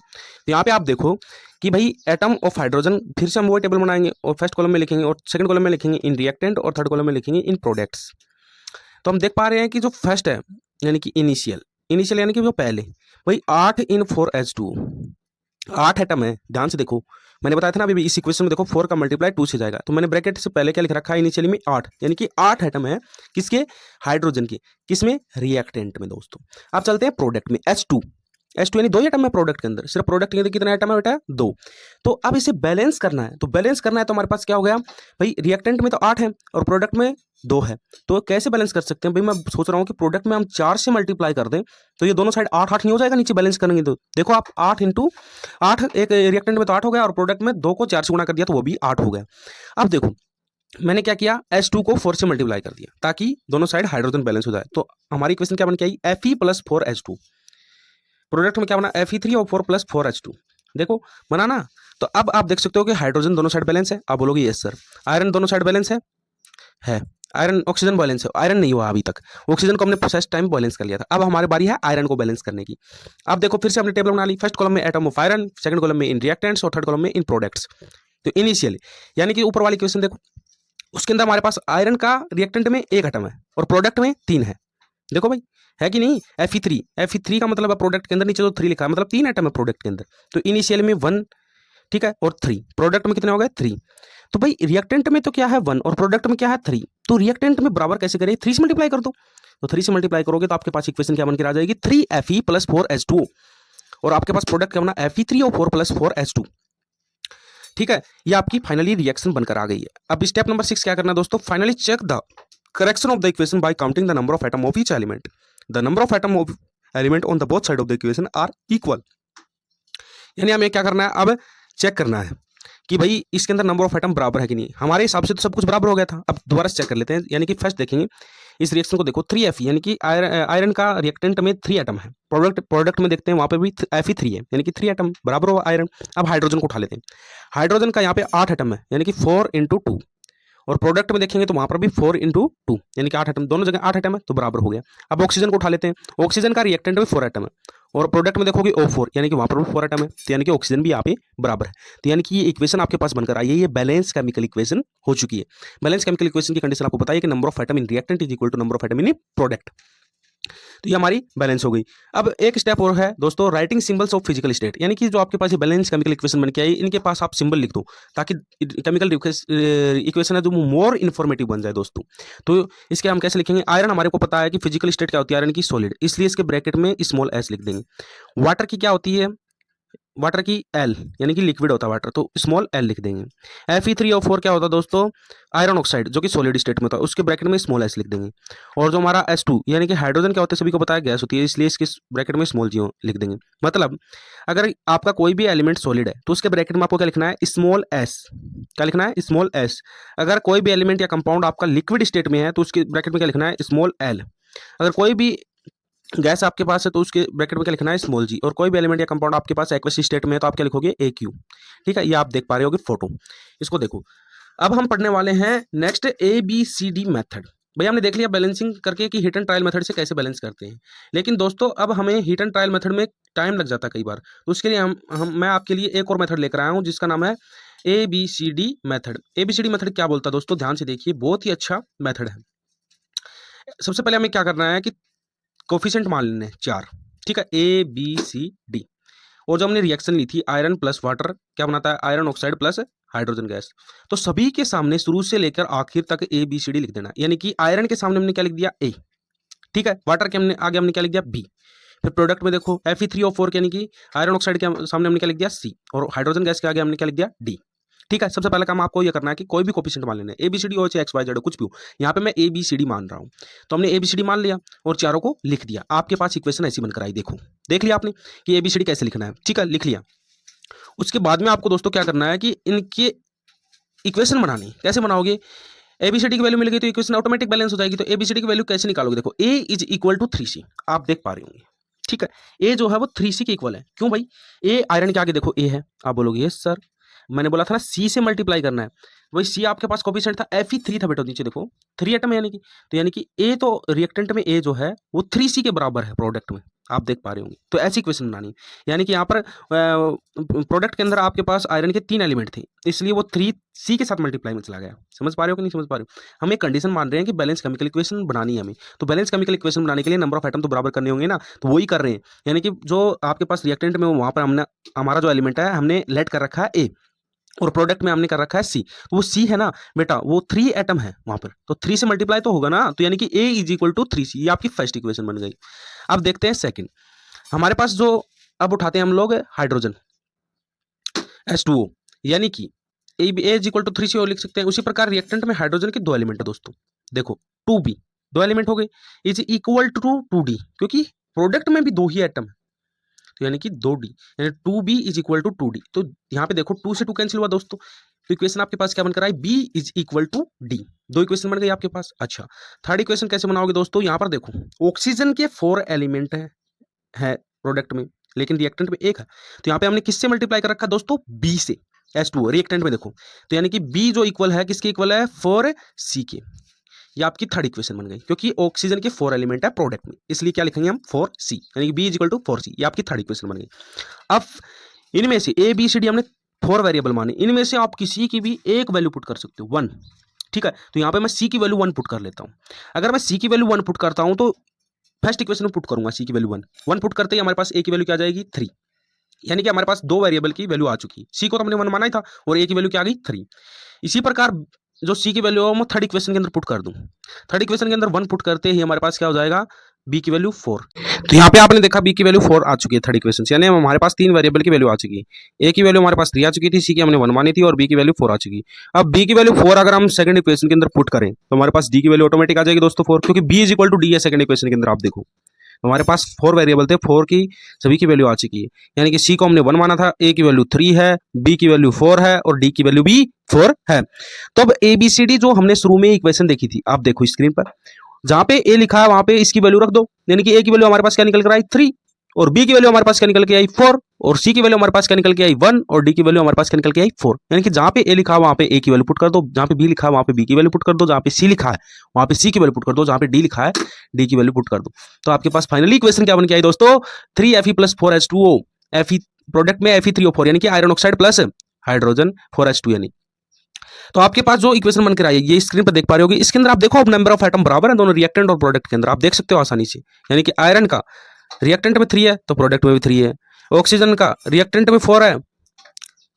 यहाँ पे आप देखो कि भाई एटम ऑफ हाइड्रोजन, फिर से हम वो टेबल बनाएंगे और फर्स्ट कॉलम में लिखेंगे और सेकंड कॉलम में लिखेंगे इन रिएक्टेंट और थर्ड कॉलम में लिखेंगे इन प्रोडक्ट्स। तो हम देख पा रहे हैं कि जो फर्स्ट है यानी कि इनिशियल यानी कि जो पहले, भाई 8 इन 4H2O, 8 एटम है, ध्यान से देखो मैंने बताया था ना अभी इस इक्वेशन में देखो 4 का मल्टीप्लाई 2 से जाएगा, तो मैंने ब्रैकेट से पहले क्या लिख रखा है इनिशियली में 8, यानी कि 8 एटम है किसके, हाइड्रोजन के, किसमें, रिएक्टेंट में दोस्तों। अब चलते हैं प्रोडक्ट में, H2 यानी 2 एटम है प्रोडक्ट के अंदर, सिर्फ प्रोडक्ट के अंदर कितना एटम है बेटा 2। तो अब इसे बैलेंस करना है, तो हमारे पास क्या हो गया भाई, रिएक्टेंट में तो 8 है और प्रोडक्ट में 2 है, तो कैसे बैलेंस कर सकते हैं भाई, मैं सोच रहा हूँ कि प्रोडक्ट में हम 4 से मल्टीप्लाई कर दें तो ये दोनों साइड 8 नहीं हो जाएगा नीचे बैलेंस करेंगे तो देखो आप 8 × 8, एक रिएक्टेंट में तो 8 हो गया और प्रोडक्ट में 2 को 4 से गुणा कर दिया तो वो भी 8 हो गया। अब देखो मैंने क्या किया, H2 को 4 से मल्टीप्लाई कर दिया ताकि दोनों साइड हाइड्रोजन बैलेंस हो जाए। तो हमारी इक्वेशन क्या बन के आई, Fe प्लस 4H2। प्रोडक्ट में क्या बना, Fe3 और 4 प्लस 4H2। देखो बना ना। तो अब आप देख सकते हो कि हाइड्रोजन दोनों साइड बैलेंस है। आप बोलोगे यस सर। आयरन दोनों साइड बैलेंस है। आयरन ऑक्सीजन बैलेंस है, आयरन नहीं हुआ अभी तक। ऑक्सीजन को हमने फर्स्ट टाइम बैलेंस कर लिया था। अब हमारी बारी है आयरन को बैलेंस करने की। अब देखो फिर से हमने टेबल बना ली। फर्स्ट कॉलम में atom of iron, second column में इन रिएक्टेंट्स और थर्ड कॉलम में इन प्रोडक्ट्स। तो इनिशियली यानी कि ऊपर वाली क्वेश्चन देखो, उसके अंदर हमारे पास आयरन का रिएक्टेंट में 1 एटम है और प्रोडक्ट में 3 है। देखो भाई है कि नहीं, Fe3 का मतलब है प्रोडक्ट के अंदर नीचे तो 3 लिखा है, मतलब 3 एटम है प्रोडक्ट के अंदर। तो इनिशियल में 1, ठीक है, और 3, प्रोडक्ट में कितने हो गए 3। तो भाई रिएक्टेंट में तो क्या है 1 और प्रोडक्ट में क्या है 3। तो रिएक्टेंट में बराबर कैसे करें, 3 से मल्टीप्लाई कर दो। तो 3 से मल्टीप्लाई करोगे तो आपके पास इक्वेशन क्या बनकर आ जाएगी, 3Fe प्लस 4H2। और आपके पास प्रोडक्ट क्या बना, Fe3 और 4 प्लस 4H2। ठीक है, ये आपकी फाइनली रिएक्शन बनकर आ गई है। अब स्टेप नंबर 6 क्या करना है दोस्तों, finally check the correction of the equation by counting the number of atom of each element. The number of atom of element on the both side of the equation are equal. यानी हमें क्या करना है, अब check करना है कि भाई इसके अंदर नंबर ऑफ एटम बराबर है कि नहीं। हमारे हिसाब से तो सब कुछ बराबर हो गया था। अब दोबारा से चेक कर लेते हैं। यानी कि फर्स्ट देखेंगे इस रिएक्शन को, देखो 3Fe यानी कि आयरन का रिएक्टेंट में 3 एटम है। प्रोडक्ट में देखते हैं वहां पे भी Fe3 है यानी कि 3 एटम बराबर हुआ आयरन। अब हाइड्रोजन को उठा लेते हैं। हाइड्रोजन का यहाँ पे 8 एटम है यानी कि 4 इंटू 2। और प्रोडक्ट में देखेंगे तो वहां पर भी 4 इंटू 2 यानी कि 8 एटम, दोनों जगह 8 एटम है तो बराबर हो गया। अब ऑक्सीजन को उठा लेते हैं। ऑक्सीजन का रिएक्टेंट में 4 एटम है और प्रोडक्ट में देखोगे O4 यानी कि वहां पर भी 4 एटम है, तो यानी कि ऑक्सीजन भी यहाँ पे बराबर है। तो यानी कि ये इक्वेशन आपके पास बनकर आई है, ये बैलेंस केमिकल इक्वेशन हो चुकी है। बैलेंस केमिकल इक्वेशन की कंडीशन आपको पता है कि number of atom in reactant is equal to number of atom in product. तो ये हमारी बैलेंस हो गई। अब एक स्टेप और है दोस्तों, writing symbols of physical state. यानी कि जो आपके पास ये बैलेंस केमिकल इक्वेशन बन के आई, इनके पास आप सिंबल लिख दो ताकि केमिकल इक्वेशन है जो मोर इन्फॉर्मेटिव बन जाए दोस्तों। तो इसके हम कैसे लिखेंगे, आयरन हमारे को पता है कि फिजिकल स्टेट क्या होती है आयरन की, सॉलिड, इसलिए इसके ब्रैकेट में स्मॉल s लिख देंगे। वाटर की क्या होती है, वाटर की L यानी कि लिक्विड होता है वाटर, तो स्मॉल l लिख देंगे। Fe3 और 4 क्या होता है दोस्तों, आयरन ऑक्साइड जो कि सॉलिड स्टेट में होता है, उसके ब्रैकेट में स्मॉल s लिख देंगे। और जो हमारा H2 यानी कि हाइड्रोजन क्या होता है सभी को पता है, गैस होती है, इसलिए इसके ब्रैकेट में स्मॉल g लिख देंगे। मतलब अगर आपका कोई भी एलिमेंट सॉलिड है तो उसके ब्रैकेट में आपको क्या लिखना है, स्मॉल s। क्या लिखना है, स्मॉल s। अगर कोई भी एलिमेंट या कंपाउंड आपका लिक्विड स्टेट में है तो उसके ब्रैकेट में क्या लिखना है, स्मॉल l। अगर कोई भी गैस आपके पास है तो उसके ब्रैकेट में क्या लिखना है, स्मॉल g। और कोई भी एलिमेंट या कंपाउंड आपके पास एक्वस स्टेट में है तो आप क्या लिखोगे, AQ। ठीक है, ये आप देख पा रहे होगे फोटो। इसको देखो। अब हम पढ़ने वाले हैं नेक्स्ट ABCD मेथड। भाई हमने देख लिया बैलेंसिंग करके कि हिट एंड ट्रायल मेथड से कैसे बैलेंस करते हैं, लेकिन दोस्तों अब हमें हिट एंड ट्रायल मेथड में टाइम लग जाता है कई बार। तो उसके लिए मैं आपके लिए एक और मेथड लेकर आया हूँ जिसका नाम है ABCD मेथड। ABCD मेथड क्या बोलता है दोस्तों, ध्यान से देखिए, बहुत ही अच्छा मेथड है। सबसे पहले हमें क्या करना है कि कोफिशिएंट मान लेने 4। ठीक है, ABCD। और जो हमने रिएक्शन ली थी आयरन प्लस वाटर क्या बनाता है, iron oxide plus hydrogen gas. तो सभी के सामने शुरू से लेकर आखिर तक ABCD लिख देना। यानी कि आयरन के सामने हमने क्या लिख दिया, A। ठीक है, वाटर के आगे हमने क्या लिख दिया, B। फिर प्रोडक्ट में देखो Fe3 और 4 यानी कि आयरन ऑक्साइड के सामने हमने क्या लिख दिया, C। और हाइड्रोजन गैस के आगे हमने क्या लिख दिया, D। ठीक है, सबसे पहला काम आपको ये करना है कि कोई भी कोफिशिएंट मान लेना है, ABCD हो चाहे XYZ हो, कुछ भी हो। यहाँ पे मैं ABCD मान रहा हूँ, तो हमने ABCD मान लिया और चारों को लिख दिया। आपके पास इक्वेशन ऐसी बनकर आई, देखो देख लिया आपने कि ABCD कैसे लिखना है। ठीक है, लिख लिया। उसके बाद में आपको दोस्तों क्या करना है कि इनके इक्वेशन बनानी। कैसे बनाओगे, ABCD की वैल्यू मिल गई तो इक्वेशन ऑटोमेटिक बैलेंस हो जाएगी। तो ABCD की वैल्यू कैसे निकालोगे, देखो A is equal to 3C, आप देख पा रहे होंगे। ठीक है, A जो है वो 3C के इक्वल है। क्यों भाई, A आयरन के आगे देखो A है, आप बोलोगे यस सर, मैंने बोला था ना C से मल्टीप्लाई करना है। वही C आपके पास कोफिशिएंट था, Fe3 था बेटा, नीचे देखो 3 एटम है यानी कि, तो यानी कि A तो रिएक्टेंट में A जो है वो 3C के बराबर है प्रोडक्ट में, आप देख पा रहे होंगे। तो ऐसी इक्वेशन बनानी है। यानी कि यहाँ पर प्रोडक्ट के अंदर आपके पास आयरन के 3 एलिमेंट थे, इसलिए वो 3C के साथ मल्टीप्लाई में चला गया। समझ पा रहे हो कि नहीं समझ पा रहे हो। हम एक कंडीशन मान रहे हैं कि बैलेंस केमिकल इक्वेशन बनानी है हमें। तो बैलेंस केमिकल इक्वेशन बनाने के लिए नंबर ऑफ एटम तो बराबर करने होंगे ना, तो वही कर रहे हैं। यानी कि जो आपके पास रिएक्टेंट में वहां पर हमने हमारा जो एलिमेंट है हमने लेट कर रखा है A, और प्रोडक्ट में हमने कर रखा है C। तो वो C है ना बेटा, वो 3 एटम है वहां पर, तो 3 से मल्टीप्लाई तो होगा ना, तो यानी कि A is equal to 3C। ये आपकी फर्स्ट इक्वेशन बन गई। अब देखते हैं सेकंड। हमारे पास जो अब उठाते हैं हम लोग हाइड्रोजन H2O, यानी कि A is equal to 3C लिख सकते हैं। उसी प्रकार रिएक्टेंट में हाइड्रोजन के 2 एलिमेंट है दोस्तों, देखो 2B, 2 एलिमेंट हो गए, इज इक्वल टू 2D, क्योंकि प्रोडक्ट में भी 2 ही एटम है। तो यानी कि 2D, यानी 2B is equal to 2D। तो यहाँ पे देखो 2 से 2 कैंसिल हुआ दोस्तों, तो इक्वेशन आपके पास क्या बनकर आई, B is equal to D। दो इक्वेशन बन गई आपके पास। अच्छा, थर्ड इक्वेशन कैसे बनाओगे दोस्तों, यहाँ पर देखो ऑक्सीजन के 4 एलिमेंट है प्रोडक्ट में, लेकिन रिएक्टेंट में एक है, तो यहाँ पे हमने किससे मल्टीप्लाई कर रखा दोस्तों, B से, H2O रिएक्टेंट में देखो, तो यानी कि B जो इक्वल है किसके इक्वल है, 4C के। ये आपकी थर्ड इक्वेशन बन गई, क्योंकि ऑक्सीजन के 4 एलिमेंट है प्रोडक्ट में, इसलिए क्या लिखेंगे हम, 4C, यानी कि B is equal to 4C। ये आपकी थर्ड इक्वेशन बन गई। अब इनमें से A B C D हमने 4 वेरिएबल माने, इनमें से आप किसी की भी एक वैल्यू पुट कर सकते हो, 1, ठीक है। तो यहाँ पे मैं C की वैल्यू 1 पुट कर लेता हूँ। अगर मैं C की वैल्यू 1 पुट करता हूँ तो फर्स्ट इक्वेशन में पुट करूंगा C की वैल्यू 1 पुट करते ही हमारे पास A की वैल्यू क्या आ जाएगी, 3, यानी कि हमारे पास दो वेरिएबल की वैल्यू आ चुकी है। C को तो हमने 1 माना ही था और A की वैल्यू क्या आ गई, 3। इसी प्रकार जो C की वैल्यू है मैं थर्ड इक्वेशन के अंदर पुट कर दूं, थर्ड इक्वेशन के अंदर 1 पुट करते ही हमारे पास क्या हो जाएगा, B की वैल्यू 4। तो यहाँ पे आपने देखा B की वैल्यू 4 आ चुकी है थर्ड इक्वेशन से, यानी हमारे पास 3 वेरिएबल की वैल्यू आ चुकी है। A की वैल्यू हमारे पास 3 आ चुकी थी, C की हमने 1 मानी थी और B की वैल्यू 4 आ चुकी। अब B की वैल्यू 4 अगर हम सेकंड इक्वेशन के अंदर पुट करें तो हमारे पास D की वैल्यू ऑटोमेटिक आ जाएगी दोस्तों 4, क्योंकि B is equal to D है सेकंड इक्वेशन के अंदर। आप देखो हमारे पास 4 वेरिएबल थे, 4 की सभी की वैल्यू आ चुकी है, यानी कि C को हमने 1 माना था, A की वैल्यू 3 है, B की वैल्यू 4 है और D की वैल्यू भी 4 है। तो अब ABCD जो हमने शुरू में इक्वेशन देखी थी, आप देखो स्क्रीन पर, जहां पे A लिखा है वहां पे इसकी वैल्यू रख दो, यानी कि A की वैल्यू हमारे पास क्या निकल कर आई, 3, और B की वैल्यू हमारे पास क्या निकल के आई, 4, और C की वैल्यू हमारे पास क्या निकल के आई, 1, और D की वैल्यू हमारे पास क्या निकल के आई, 4। यानी कि जहां पे A लिखा है वहां पे A की वैल्यू पुट कर दो, जहां पे B लिखा है वहां पे B की वैल्यू पुट कर दो, जहां पे C लिखा है वहां पे C की वैल्यू पुट कर दो, जहां पे D लिखा है D की वैल्यू पुट कर दो। तो आपके पास फाइनली इक्वेशन क्या बन के आई दोस्तों, 3Fe plus 4H2O, Fe product में Fe3O4, यानी कि iron oxide plus hydrogen 4H2, यानी तो आपके पास जो इक्वेशन बनकर आई है ये स्क्रीन पर देख पा रहे होगे। इसके अंदर आप देखो अब नंबर ऑफ एटम बराबर है दोनों रिएक्टेंट और प्रोडक्ट के अंदर, आप देख सकते हो आसानी से, यानी कि आयरन का रिएक्टेंट में 3 है तो प्रोडक्ट में भी 3 है, ऑक्सीजन का रिएक्टेंट में 4 है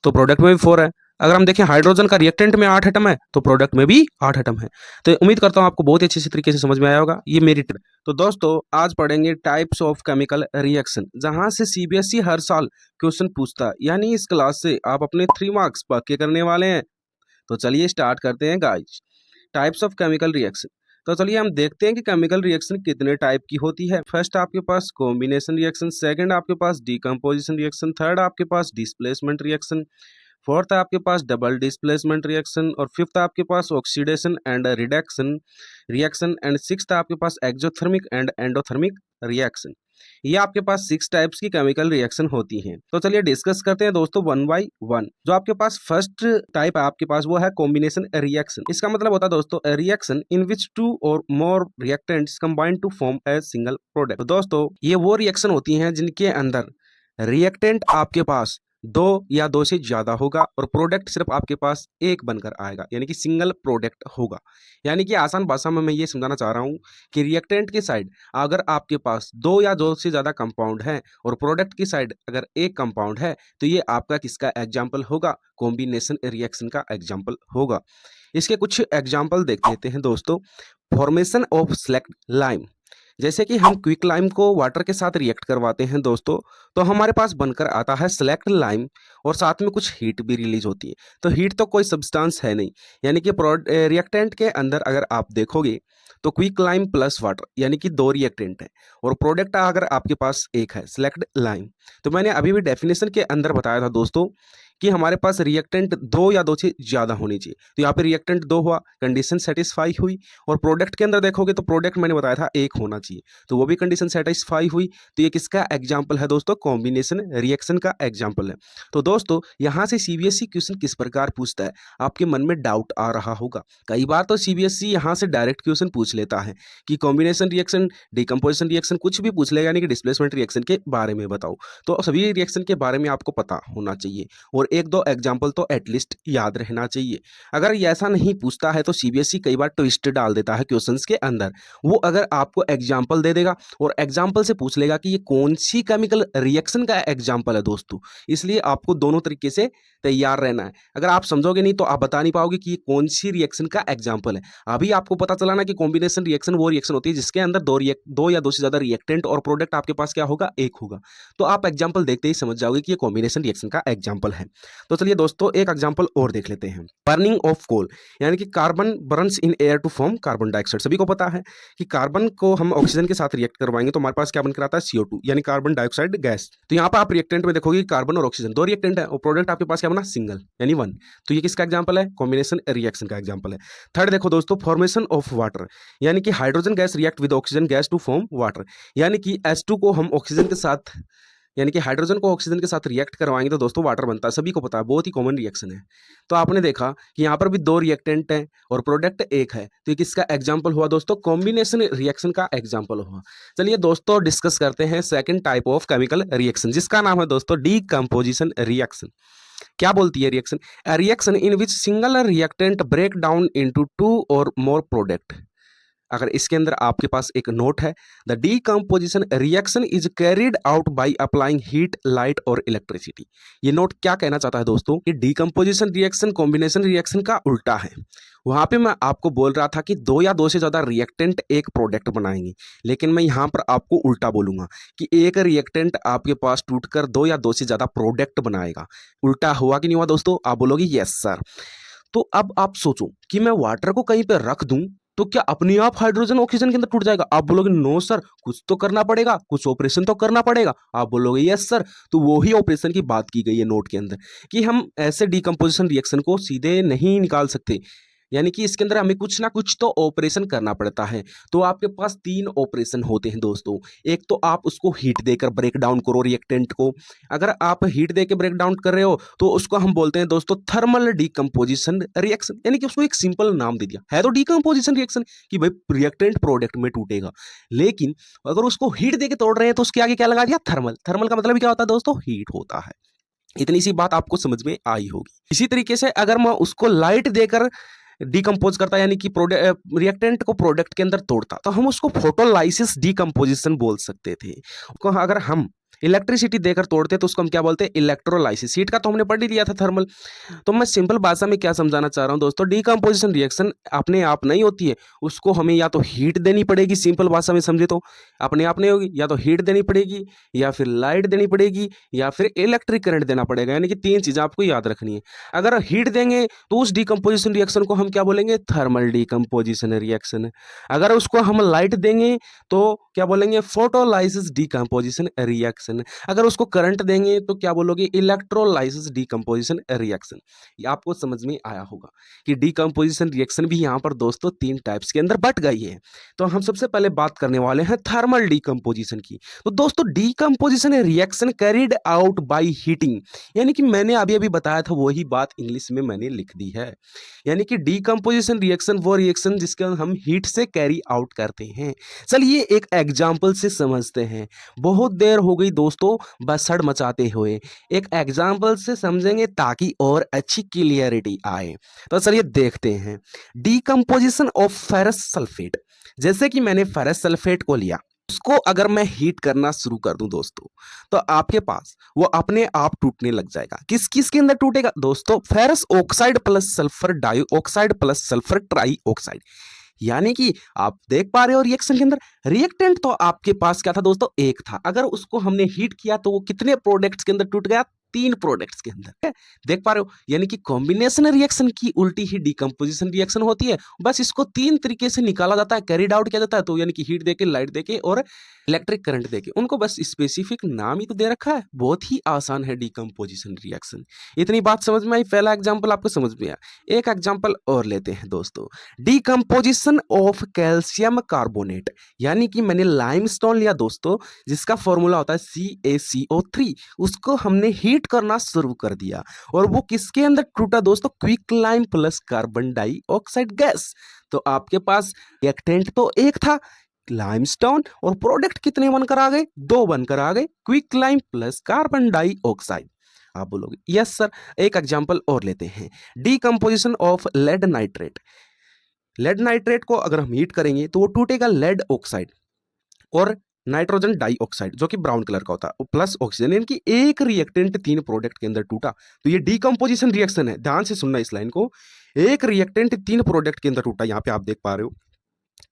तो प्रोडक्ट में भी 4 है। अगर हम देखें हाइड्रोजन का रिएक्टेंट में 8 एटम है तो प्रोडक्ट में भी 8 एटम है। तो उम्मीद करता हूं आपको बहुत ही अच्छे से तरीके से समझ में आया होगा। ये मेरी तो दोस्तों आज पढ़ेंगे टाइप्स ऑफ केमिकल रिएक्शन, जहां से सीबीएसई हर साल क्वेश्चन पूछता है, यानी इस क्लास से आप अपने 3 मार्क्स पक्के करने वाले हैं। तो चलिए स्टार्ट करते हैं guys. Types of chemical reaction, तो चलिए हम देखते हैं कि केमिकल रिएक्शन कितने टाइप की होती है। फर्स्ट आपके पास कॉम्बिनेशन रिएक्शन, सेकंड आपके पास डिकम्पोजिशन रिएक्शन, थर्ड आपके पास डिस्प्लेसमेंट रिएक्शन, फोर्थ आपके पास डबल डिस्प्लेसमेंट रिएक्शन, और फिफ्थ आपके पास oxidation and reduction reaction, and sixth आपके पास एक्सोथर्मिक एंड एंडोथर्मिक रिएक्शन। ये आपके पास 6 टाइप्स की केमिकल रिएक्शन होती हैं। तो चलिए डिस्कस करते हैं दोस्तों 1 बाय 1। जो आपके पास फर्स्ट टाइप है आपके पास वो है कॉम्बिनेशन रिएक्शन। इसका मतलब होता है दोस्तों रिएक्शन इन विच 2 और more reactants combine to form a single product. तो दोस्तों ये वो रिएक्शन होती हैं जिनके अंदर रिएक्टेंट आपके पास 2 या 2 से ज्यादा होगा और प्रोडक्ट सिर्फ आपके पास एक बनकर आएगा, यानी कि सिंगल प्रोडक्ट होगा। यानी कि आसान भाषा में मैं ये समझाना चाह रहा हूँ कि रिएक्टेंट की साइड अगर आपके पास 2 या 2 से ज्यादा कंपाउंड है और प्रोडक्ट की साइड अगर एक कंपाउंड है तो ये आपका किसका एग्जाम्पल होगा, कॉम्बिनेशन रिएक्शन का एग्जाम्पल होगा। इसके कुछ एग्जाम्पल देख लेते हैं दोस्तों। फॉर्मेशन ऑफ सेलेक्ट लाइम, जैसे कि हम क्विक लाइम को वाटर के साथ रिएक्ट करवाते हैं दोस्तों, तो हमारे पास बनकर आता है सेलेक्ट लाइम और साथ में कुछ हीट भी रिलीज होती है। तो हीट तो कोई सब्सटेंस है नहीं, यानी कि रिएक्टेंट के अंदर अगर आप देखोगे तो क्विक लाइम प्लस वाटर यानी कि 2 रिएक्टेंट है और प्रोडक्ट अगर आपके पास एक है सेलेक्ट लाइम। तो मैंने अभी भी डेफिनेशन के अंदर बताया था दोस्तों कि हमारे पास रिएक्टेंट 2 या 2 से ज़्यादा होनी चाहिए। तो यहाँ पे रिएक्टेंट 2 हुआ, कंडीशन सेटिस्फाई हुई, और प्रोडक्ट के अंदर देखोगे तो प्रोडक्ट मैंने बताया था 1 होना चाहिए, तो वो भी कंडीशन सेटिस्फाई हुई। तो ये किसका एग्जाम्पल है दोस्तों, कॉम्बिनेशन रिएक्शन का एग्जाम्पल है। तो दोस्तों यहाँ से सीबीएसई क्वेश्चन किस प्रकार पूछता है, आपके मन में डाउट आ रहा होगा। कई बार तो सीबीएसई यहाँ से डायरेक्ट क्वेश्चन पूछ लेता है कि कॉम्बिनेशन रिएक्शन, डिकम्पोजिशन रिएक्शन कुछ भी पूछ लेगा, यानी कि डिस्प्लेसमेंट रिएक्शन के बारे में बताओ। तो सभी रिएक्शन के बारे में आपको पता होना चाहिए और 1-2 एग्जाम्पल तो एटलीस्ट याद रहना चाहिए। अगर ये ऐसा नहीं पूछता है तो सीबीएसई कई बार ट्विस्ट डाल देता है क्वेश्चंस के अंदर। वो अगर आपको एग्जाम्पल दे देगा और एग्जाम्पल से पूछ लेगा कि ये कौन सी केमिकल रिएक्शन का एग्जाम्पल है दोस्तों, इसलिए आपको दोनों तरीके से तैयार रहना है। अगर आप समझोगे नहीं तो आप बता नहीं पाओगे कि ये कौन सी रिएक्शन का एग्जाम्पल है। अभी आपको पता चला ना कि कॉम्बिनेशन रिएक्शन वो रिएक्शन होती है जिसके अंदर 2 या 2 से ज्यादा रिएक्टेंट और प्रोडक्ट आपके पास क्या होगा, एक होगा। तो आप एग्जाम्पल देखते ही समझ जाओगे कि ये कॉम्बिनेशन रिएक्शन का एग्जाम्पल है। तो चलिए दोस्तों एक एग्जांपल और देख लेते हैं। बर्निंग ऑफ कोल, यानी कि carbon burns in air to form carbon dioxide. सभी को पता है कि कार्बन को हम ऑक्सीजन के साथ रिएक्ट करवाएंगे तो हमारे पास क्या बनकर आता है, CO2 यानी कार्बन डाइऑक्साइड गैस। तो यहाँ पर आप रिएक्टेंट में देखोगे कार्बन और ऑक्सीजन दो रिएक्टेंट है और प्रोडक्ट आपके पास क्या बना, सिंगल यानी वन। तो ये किसका एग्जाम्पल है, कॉम्बिनेशन रिएक्शन का एग्जाम्पल है। थर्ड देखो दोस्तों, फॉर्मेशन ऑफ वाटर, यानी कि hydrogen gas react with oxygen gas to form water, यानी कि H2 को हम ऑक्सीजन के साथ, यानी कि हाइड्रोजन को ऑक्सीजन के साथ रिएक्ट करवाएंगे तो दोस्तों वाटर बनता है। सभी को पता है, बहुत ही कॉमन रिएक्शन है। तो आपने देखा कि यहाँ पर भी दो रिएक्टेंट हैं और प्रोडक्ट एक है, तो ये किसका एग्जाम्पल हुआ दोस्तों, कॉम्बिनेशन रिएक्शन का एग्जाम्पल हुआ। चलिए दोस्तों डिस्कस करते हैं second type of chemical reaction, जिसका नाम है दोस्तों डीकंपोजिशन रिएक्शन। क्या बोलती है reaction, reaction in which single reactant break down into two और मोर प्रोडक्ट। अगर इसके अंदर आपके पास एक नोट है, the decomposition reaction is carried out by applying heat, light और इलेक्ट्रिसिटी। ये नोट क्या कहना चाहता है दोस्तों कि डीकंपोजिशन रिएक्शन कॉम्बिनेशन रिएक्शन का उल्टा है। वहां पे मैं आपको बोल रहा था कि दो या दो से ज्यादा रिएक्टेंट एक प्रोडक्ट बनाएंगे, लेकिन मैं यहाँ पर आपको उल्टा बोलूंगा कि एक रिएक्टेंट आपके पास टूटकर दो या दो से ज्यादा प्रोडक्ट बनाएगा। उल्टा हुआ कि नहीं हुआ दोस्तों, आप बोलोगे यस सर। तो अब आप सोचो कि मैं वाटर को कहीं पर रख दूं तो क्या अपने आप हाइड्रोजन ऑक्सीजन के अंदर टूट जाएगा, आप बोलोगे नो सर, कुछ तो करना पड़ेगा, कुछ ऑपरेशन तो करना पड़ेगा, आप बोलोगे यस सर। तो वो ही ऑपरेशन की बात की गई है नोट के अंदर कि हम ऐसे डीकंपोजिशन रिएक्शन को सीधे नहीं निकाल सकते, यानी कि इसके अंदर हमें कुछ ना कुछ तो ऑपरेशन करना पड़ता है। तो आपके पास तीन ऑपरेशन होते हैं दोस्तों। एक तो आप उसको हीट देकर ब्रेक डाउन करो रिएक्टेंट को। अगर आप हीट देकर ब्रेक डाउन कर रहे हो तो उसको हम बोलते हैं दोस्तों थर्मल डीकंपोजिशन रिएक्शन, यानी कि उसको एक सिंपल नाम दे दिया है तो डीकंपोजिशन रिएक्शन कि भाई रिएक्टेंट प्रोडक्ट में टूटेगा। लेकिन अगर उसको हीट देके तोड़ रहे हैं तो उसके आगे क्या लगा दिया, थर्मल। थर्मल का मतलब क्या होता है दोस्तों, हीट होता है। इतनी सी बात आपको समझ में आई होगी। इसी तरीके से अगर मैं उसको लाइट देकर डिकम्पोज करता, यानी कि रिएक्टेंट को प्रोडक्ट के अंदर तोड़ता, तो हम उसको फोटोलाइसिस डिकम्पोजिशन बोल सकते थे। अगर हम इलेक्ट्रिसिटी देकर तोड़ते तो उसको हम क्या बोलते हैं, इलेक्ट्रोलाइसिस। हीट का तो हमने पढ़ ही लिया था, थर्मल। तो मैं सिंपल भाषा में क्या समझाना चाह रहा हूं दोस्तों, डीकंपोजिशन रिएक्शन अपने आप नहीं होती है, उसको हमें या तो हीट देनी पड़ेगी, सिंपल भाषा में समझे तो अपने आप नहीं होगी, या तो हीट देनी पड़ेगी, या फिर लाइट देनी पड़ेगी, या फिर इलेक्ट्रिक करंट देना पड़ेगा। यानी कि तीन चीजें आपको याद रखनी है। अगर हीट देंगे तो उस डीकंपोजिशन रिएक्शन को हम क्या बोलेंगे, थर्मल डीकंपोजिशन रिएक्शन। अगर उसको हम लाइट देंगे तो क्या बोलेंगे, फोटोलाइसिस डीकंपोजिशन रिएक्शन। अगर उसको करंट देंगे तो क्या बोलोगे, इलेक्ट्रोलाइसिस डीकंपोजिशन रिएक्शन। ये आपको समझ में आया होगा कि डीकंपोजिशन रिएक्शन भी यहाँ पर दोस्तों तीन टाइप्स के अंदर बट गई है। तो हम सबसे पहले बात करने वाले हैं थर्मल डीकंपोजिशन की। तो दोस्तों decomposition reaction carried out by heating, यानी कि मैंने अभी अभी बताया था वही बात इंग्लिश में मैंने लिख दी है। यानी कि डीकंपोजिशन रिएक्शन वो रिएक्शन जिसके हम हीट से कैरी आउट करते हैं। चलिए एक एग्जाम्पल से समझते हैं। बहुत देर हो गई दोस्तों बसड़ मचाते हुए, एक एग्जाम्पल से समझेंगे ताकि और अच्छी क्लियरिटी आए। तो चलिए देखते हैं। डीकंपोजिशन ऑफ फेरस सल्फेट, जैसे कि मैंने फेरस सल्फेट को लिया, उसको अगर मैं हीट करना शुरू कर दूं दोस्तों तो आपके पास वो अपने आप टूटने लग जाएगा। किस किस के अंदर टूटेगा दोस्तों, ferrous oxide plus sulphur dioxide plus sulphur trioxide. यानी कि आप देख पा रहे हो रिएक्शन के अंदर रिएक्टेंट तो आपके पास क्या था दोस्तों, एक था। अगर उसको हमने हीट किया तो वो कितने प्रोडक्ट्स के अंदर टूट गया, तीन प्रोडक्ट्स के अंदर। देख पा रहे हो, यानी कि कॉम्बिनेशन रिएक्शन की उल्टी ही डीकंपोजिशन रिएक्शन होती है। बस इसको तीन तरीके से निकाला जाता है, कैरिड आउट किया जाता है। तो यानी कि हीट देके, लाइट देके और इलेक्ट्रिक करंट देके। उनको बस स्पेसिफिक नाम ही तो दे रखा है। बहुत ही आसान है डीकंपोजिशन रिएक्शन। इतनी बात समझ में आई, पहला एग्जाम्पल आपको समझ में आया। एक एग्जाम्पल और लेते हैं दोस्तों, डीकंपोजिशन ऑफ कैल्शियम कार्बोनेट। यानी कि मैंने लाइमस्टोन लिया दोस्तों, जिसका फॉर्मूला होता है CaCO3। उसको हमने हीट करना शुरू कर दिया और वो किसके अंदर टूटा दोस्तों, quicklime plus carbon dioxide gas. तो आपके पास रिएक्टेंट तो एक था लाइमस्टोन, और प्रोडक्ट कितने बनकर आ गए, दो बनकर आ गए, क्विकलाइम प्लस कार्बन डाइऑक्साइड। आप बोलोगे यस सर। एक एग्जांपल और लेते हैं, decomposition of lead nitrate. Lead nitrate को अगर हम हीट करेंगे तो वो टूटेगा लेड ऑक्साइड और नाइट्रोजन डाइऑक्साइड, जो कि ब्राउन कलर का होता है, प्लस ऑक्सीजन। यानी कि एक रिएक्टेंट तीन प्रोडक्ट के अंदर टूटा। तो ये डीकंपोजिशन रिएक्शन है, ध्यान से सुनना इस लाइन को। एक रिएक्टेंट तीन प्रोडक्ट के अंदर टूटा, यहां पे आप देख पा रहे हो।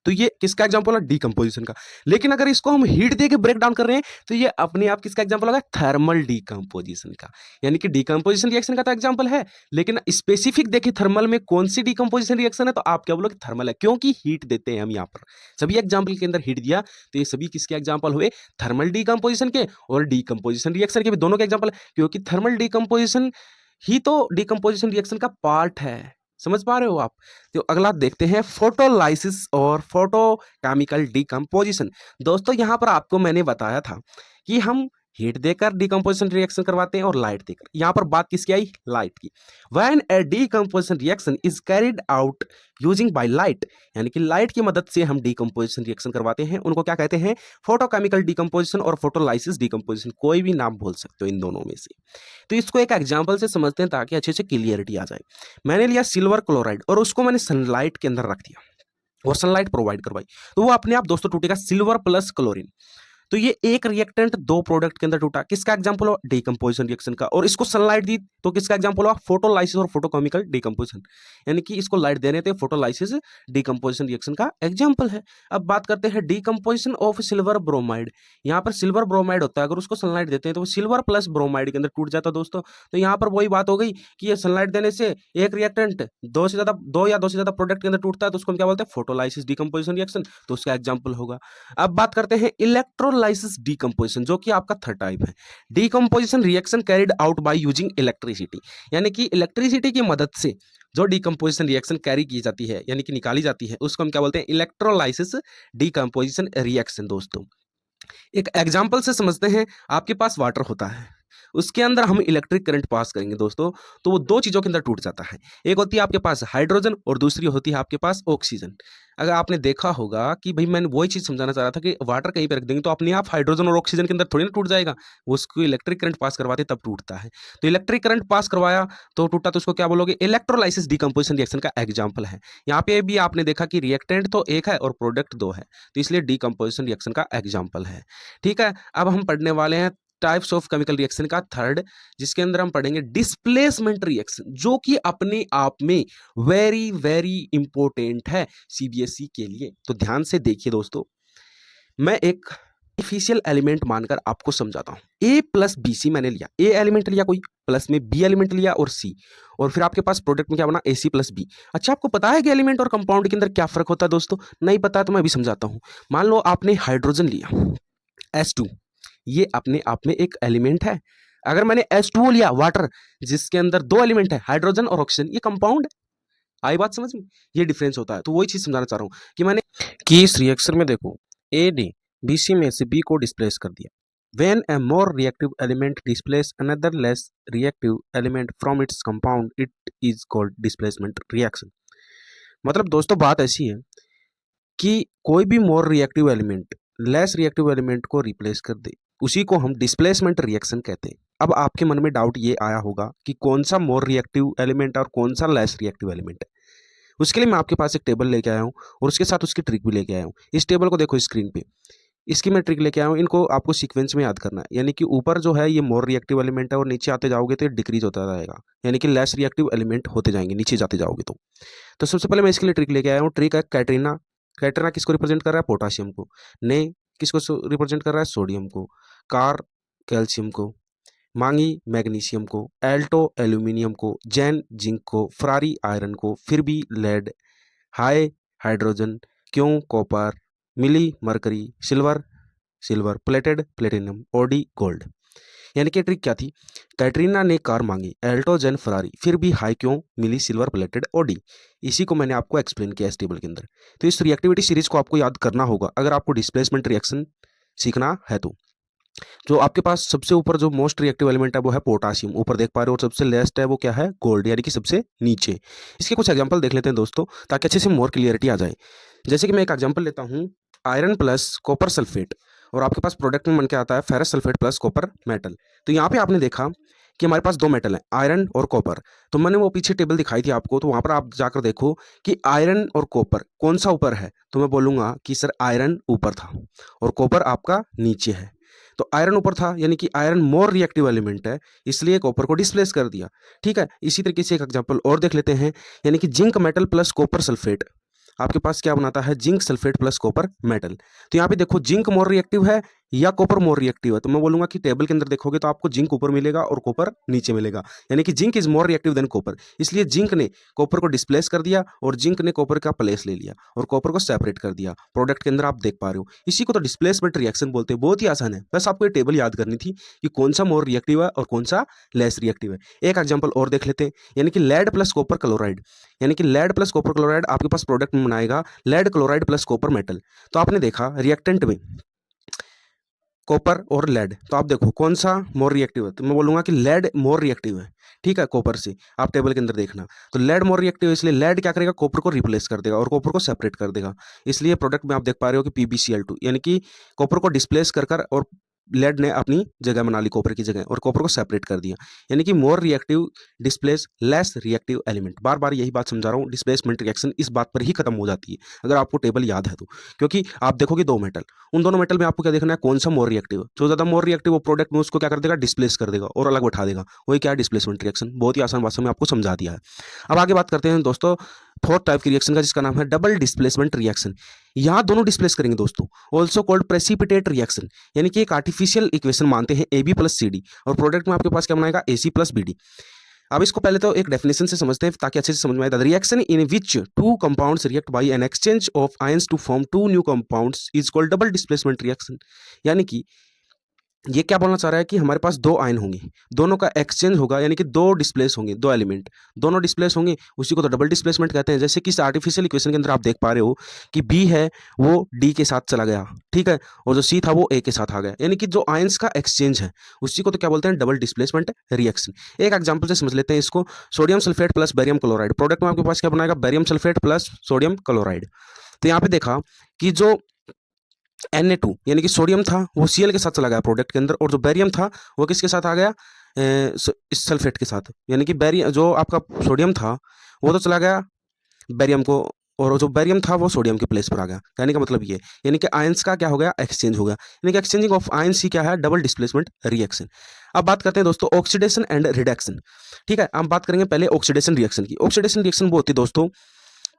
तो ये किसका एग्जांपल है? डीकंपोजिशन का। लेकिन अगर इसको हम हीट दे के ब्रेक डाउन कर रहे हैं तो ये अपने आप किसका एग्जांपल होगा? थर्मल डीकंपोजिशन का। यानी कि डीकंपोजिशन रिएक्शन का तो एग्जांपल है, लेकिन स्पेसिफिक देखिए थर्मल में कौन सी डीकंपोजिशन रिएक्शन है, तो आप क्या बोलोगे? थर्मल है, क्योंकि हीट देते हैं हम यहाँ पर। सभी एग्जाम्पल के अंदर हीट दिया तो ये सभी किसके एग्जाम्पल हुए? थर्मल डीकंपोजिशन के और डीकंपोजिशन रिएक्शन के भी, दोनों के एग्जाम्पल है, क्योंकि थर्मल डीकंपोजिशन ही तो डीकंपोजिशन रिएक्शन का पार्ट है। समझ पा रहे हो आप? तो अगला देखते हैं फोटोलाइसिस और फोटोकेमिकल डीकंपोजिशन। दोस्तों यहाँ पर आपको मैंने बताया था कि हम हीट देकर डीकंपोजिशन रिएक्शन करवाते हैं और लाइट देकर। यहाँ पर बात किसकी आई? लाइट की। When A decomposition reaction is carried out using by light, यानी कि लाइट की मदद से हम डीकंपोजिशन रिएक्शन करवाते हैं, उनको क्या कहते हैं? फोटोकेमिकल डीकंपोजिशन और फोटोलाइसिस डीकंपोजिशन। कोई भी नाम बोल सकते हो इन दोनों में से। तो इसको एक एग्जाम्पल से समझते हैं ताकि अच्छे से क्लियरिटी आ जाए। मैंने लिया सिल्वर क्लोराइड और उसको मैंने सनलाइट के अंदर रख दिया और सनलाइट प्रोवाइड करवाई, तो वो अपने आप दोस्तों टूटेगा, सिल्वर प्लस क्लोरीन। तो ये एक रिएक्टेंट दो प्रोडक्ट के अंदर टूटा, किसका एग्जांपल हुआ? डीकंपोजिशन रिएक्शन का। और इसको सनलाइट दी तो किसका एग्जांपल हुआ? फोटोलाइसिस और फोटोकेमिकल डीकंपोजिशन। यानी कि इसको लाइट देने थे, फोटोलाइसिस डीकंपोजिशन रिएक्शन का एग्जांपल है। अब बात करते हैं डीकंपोजिशन ऑफ सिल्वर ब्रोमाइड। यहाँ पर सिल्वर ब्रोमाइड होता है, अगर उसको सनलाइट देते हैं तो वो सिल्वर प्लस ब्रोमाइड के अंदर टूट जाता है दोस्तों। तो यहाँ पर वही बात हो गई कि ये सनलाइट देने से एक रिएक्टेंट दो या दो से ज्यादा प्रोडक्ट के अंदर टूटता है, तो उसको हम क्या बोलते हैं? Photolysis decomposition reaction. तो उसका एग्जांपल होगा। अब बात करते हैं इलेक्ट्रोलाइसिस डीकंपोजिशन, जो कि आपका थर्ड टाइप है। Decomposition reaction carried out by using electricity, यानी कि इलेक्ट्रिसिटी की मदद से जो डीकंपोजिशन रिएक्शन कैरी की जाती है, यानी कि निकाली जाती है, उसको हम क्या बोलते हैं? Electrolysis decomposition reaction. दोस्तों एक एग्जांपल से समझते हैं। आपके पास वाटर होता है, उसके अंदर हम इलेक्ट्रिक करंट पास करेंगे दोस्तों, तो वो दो चीजों के अंदर टूट जाता है। एक होती है आपके पास हाइड्रोजन और दूसरी होती है आपके पास ऑक्सीजन। अगर आपने देखा होगा कि भाई मैंने वही चीज समझाना चाह रहा था कि वाटर कहीं पे रख देंगे तो अपने आप हाइड्रोजन और ऑक्सीजन के अंदर थोड़ी ना टूट जाएगा, वो उसको इलेक्ट्रिक करंट पास करवाते तब टूटता है। तो इलेक्ट्रिक करंट पास करवाया तो टूटा, तो उसको क्या बोलोगे? इलेक्ट्रोलाइसिस डीकंपोजिशन रिएक्शन का एग्जाम्पल है। यहाँ पे भी आपने देखा कि रिएक्टेंट तो एक है और प्रोडक्ट दो है, तो इसलिए डीकंपोजिशन रिएक्शन का एग्जाम्पल है। ठीक है, अब हम पढ़ने वाले हैं टाइप्स ऑफ केमिकल रिएक्शन का थर्ड, जिसके अंदर हम पढ़ेंगे डिस्प्लेसमेंट रिएक्शन, जो कि अपने आप में वेरी वेरी इंपॉर्टेंट है सीबीएसई के लिए। तो ध्यान से देखिए दोस्तों, मैं एक आर्टिफिशियल एलिमेंट मानकर आपको समझाता हूं। ए प्लस बी सी मैंने लिया, ए एलिमेंट लिया कोई, प्लस में बी एलिमेंट लिया और सी, और फिर आपके पास प्रोडक्ट में क्या बना? ए सी प्लस बी। अच्छा, आपको पता है कि एलिमेंट और कंपाउंड के अंदर क्या फर्क होता है दोस्तों? नहीं पता तो मैं भी समझाता हूं। मान लो आपने हाइड्रोजन लिया H2, ये अपने आप में एक एलिमेंट है। अगर मैंने H2O लिया वाटर, जिसके अंदर दो एलिमेंट है हाइड्रोजन और ऑक्सीजन, ये कंपाउंड है। आई बात समझ में? ये डिफरेंस होता है। तो वही चीज समझाना चाह रहा हूं कि मैंने कि इस रिएक्शन में देखो ए ने BC में से बी को डिस्प्लेस कर दिया। When a more reactive element displaces another less reactive element from its compound, it is called displacement reaction। मतलब दोस्तों बात ऐसी है कि कोई भी more reactive element less reactive element को रिप्लेस कर दे, उसी को हम डिस्प्लेसमेंट रिएक्शन कहते हैं। अब आपके मन में डाउट ये आया होगा कि कौन सा मोर रिएक्टिव एलिमेंट और कौन सा लेस रिएक्टिव एलिमेंट है। उसके लिए मैं आपके पास एक टेबल लेके आया हूँ और उसके साथ उसकी ट्रिक भी लेके आया हूँ। इस टेबल को देखो स्क्रीन पे, इसकी मैं ट्रिक लेके आया हूँ। इनको आपको सीक्वेंस में याद करना है, यानी कि ऊपर जो है ये मोर रिएक्टिव एलिमेंट है और नीचे आते जाओगे तो ये डिक्रीज होता जाएगा, यानी कि लेस रिएक्टिव एलिमेंट होते जाएंगे नीचे जाते जाओगे तो सबसे पहले मैं इसके लिए ट्रिक लेके आया हूँ। ट्रिक है कैटरीना। कैटरीना किसको रिप्रेजेंट कर रहा है? पोटाशियम को। ने किसको रिप्रेजेंट कर रहा है? सोडियम को। कार कैल्शियम को। मांगी मैग्नीशियम को। एल्टो एल्यूमिनियम को। जैन जिंक को। फरारी आयरन को। फिर भी लेड। High hydrogen. क्यों कॉपर। मिली mercury. Silver silver. Plated platinum. ओडी गोल्ड। यानी कि ट्रिक क्या थी? कैटरीना ने कार मांगी, एल्टो जेन फरारी, फिर भी हाई क्यों मिली? Silver plated OD. इसी को मैंने आपको एक्सप्लेन किया इस टेबल के अंदर। तो इस रिएक्टिविटी सीरीज को आपको याद करना होगा अगर आपको डिस्प्लेसमेंट रिएक्शन सीखना है तो। जो आपके पास सबसे ऊपर जो मोस्ट रिएक्टिव एलिमेंट है वो है पोटाशियम, ऊपर देख पा रहे हो, और सबसे लेस्ट है वो क्या है? गोल्ड, यानी कि सबसे नीचे। इसके कुछ एग्जाम्पल देख लेते हैं दोस्तों ताकि अच्छे से मोर क्लियरिटी आ जाए। जैसे कि मैं एक एग्जाम्पल लेता हूँ, आयरन प्लस कॉपर सल्फेट, और आपके पास प्रोडक्ट में बन के आता है ferrous sulphate plus copper metal. तो यहाँ पे आपने देखा कि हमारे पास दो मेटल हैं, आयरन और कॉपर। तो मैंने वो पीछे टेबल दिखाई थी आपको, तो वहाँ पर आप जाकर देखो कि आयरन और कॉपर कौन सा ऊपर है, तो मैं बोलूँगा कि सर आयरन ऊपर था और कॉपर आपका नीचे है। तो आयरन ऊपर था यानी कि आयरन मोर रिएक्टिव एलिमेंट है, इसलिए कॉपर को डिस्प्लेस कर दिया। ठीक है, इसी तरीके से एक एग्जांपल और देख लेते हैं, यानी कि zinc metal plus copper sulphate. आपके पास क्या बनाता है, zinc sulphate plus copper metal. तो यहाँ पे देखो जिंक मोर रिएक्टिव है या कॉपर मोर रिएक्टिव है, तो मैं बोलूंगा कि टेबल के अंदर देखोगे तो आपको जिंक ऊपर मिलेगा और कॉपर नीचे मिलेगा, यानी कि zinc is more reactive than copper. इसलिए जिंक ने कॉपर को डिस्प्लेस कर दिया और जिंक ने कॉपर का प्लेस ले लिया और कॉपर को सेपरेट कर दिया। प्रोडक्ट के अंदर आप देख पा रहे हो, इसी को तो डिस्प्लेसमेंट रिएक्शन बोलते हैं। बहुत ही आसान है, बस आपको ये टेबल याद करनी थी कि कौन सा मोर रिएक्टिव है और कौन सा लेस रिएक्टिव है। एक एग्जाम्पल और देख लेते हैं, यानी कि लेड प्लस कॉपर क्लोराइड, यानी कि लेड प्लस कॉपर क्लोराइड आपके पास प्रोडक्ट में बनाएगा lead chloride plus copper metal. तो आपने देखा रिएक्टेंट में कॉपर और लेड, तो आप देखो कौन सा मोर रिएक्टिव है, तो मैं बोलूंगा कि लेड मोर रिएक्टिव है, ठीक है, कॉपर से। आप टेबल के अंदर देखना, तो लेड मोर रिएक्टिव है, इसलिए लेड क्या करेगा, कॉपर को रिप्लेस कर देगा और कॉपर को सेपरेट कर देगा। इसलिए प्रोडक्ट में आप देख पा रहे हो कि PbCl2, यानी कि कॉपर को डिस्प्लेस कर और लेड ने अपनी जगह बना ली कॉपर की जगह और कॉपर को सेपरेट कर दिया, यानी कि more reactive displace less reactive element. बार बार यही बात समझा रहा हूँ, डिस्प्लेसमेंट रिएक्शन इस बात पर ही खत्म हो जाती है अगर आपको टेबल याद है तो। क्योंकि आप देखोगे दो मेटल, उन दोनों मेटल में आपको क्या देखना है, कौन सा मोर रिएक्टिव है। जो ज्यादा मोर रिएक्टिव वो प्रोडक्ट में उसको क्या कर देगा, डिस्प्लेस कर देगा और अलग बैठा देगा, वही क्या है, डिस्प्लेसमेंट रिएक्शन। बहुत ही आसान भाषा में आपको समझा दिया है। अब आगे बात करते हैं दोस्तों फोर्थ टाइप की रिएक्शन का, जिसका नाम है डबल डिस्प्लेसमेंट रिएक्शन। यहाँ दोनों डिस्प्लेस करेंगे दोस्तों, ऑल्सो कॉल्ड प्रेसिपिटेट रिएक्शन, यानी कि एक आर्टिफिशियल इक्वेशन मानते हैं AB प्लस CD और प्रोडक्ट में आपके पास क्या बनाएगा, AC प्लस BD। अब इसको पहले तो एक डेफिनेशन से समझते हैं ताकि अच्छे से समझ में आए। The reaction in which two compounds react by an exchange of ions to form two new compounds is called double displacement reaction. यानी कि ये क्या बोलना चाह रहा है कि हमारे पास दो आयन होंगे, दोनों का एक्सचेंज होगा, यानी कि दो डिस्प्लेस होंगे, दो एलिमेंट दोनों डिस्प्लेस होंगे, उसी को तो डबल डिस्प्लेसमेंट कहते हैं। जैसे कि इस आर्टिफिशियल इक्वेशन के अंदर आप देख पा रहे हो कि B है वो D के साथ चला गया, ठीक है, और जो C था वो A के साथ आ गया, यानी कि जो आयंस का एक्सचेंज है उसी को तो क्या बोलते हैं, डबल डिस्प्लेसमेंट रिएक्शन। एक एग्जाम्पल से समझ लेते हैं इसको, sodium sulphate plus barium chloride. Product में आपके पास क्या बनाएगा, barium sulphate plus sodium chloride. तो यहाँ पे देखा कि जो Na2 यानी कि सोडियम था वो Cl के साथ चला गया प्रोडक्ट के अंदर, और जो बैरियम था वो किसके साथ आ गया, इस सल्फेट के साथ, यानी कि बैरियम जो आपका सोडियम था वो तो चला गया बैरियम को, और जो बैरियम था वो सोडियम के प्लेस पर आ गया। कहने का मतलब ये, यानी कि आयंस का क्या हो गया, एक्सचेंज हो गया, यानी कि एक्सचेंजिंग ऑफ आयंस ही क्या है, डबल डिस्प्लेसमेंट रिएक्शन। अब बात करते हैं दोस्तों ऑक्सीडेशन एंड रिडक्शन, ठीक है। हम बात करेंगे पहले ऑक्सीडेशन रिएक्शन की। ऑक्सीडेशन रिएक्शन वो होती है दोस्तों,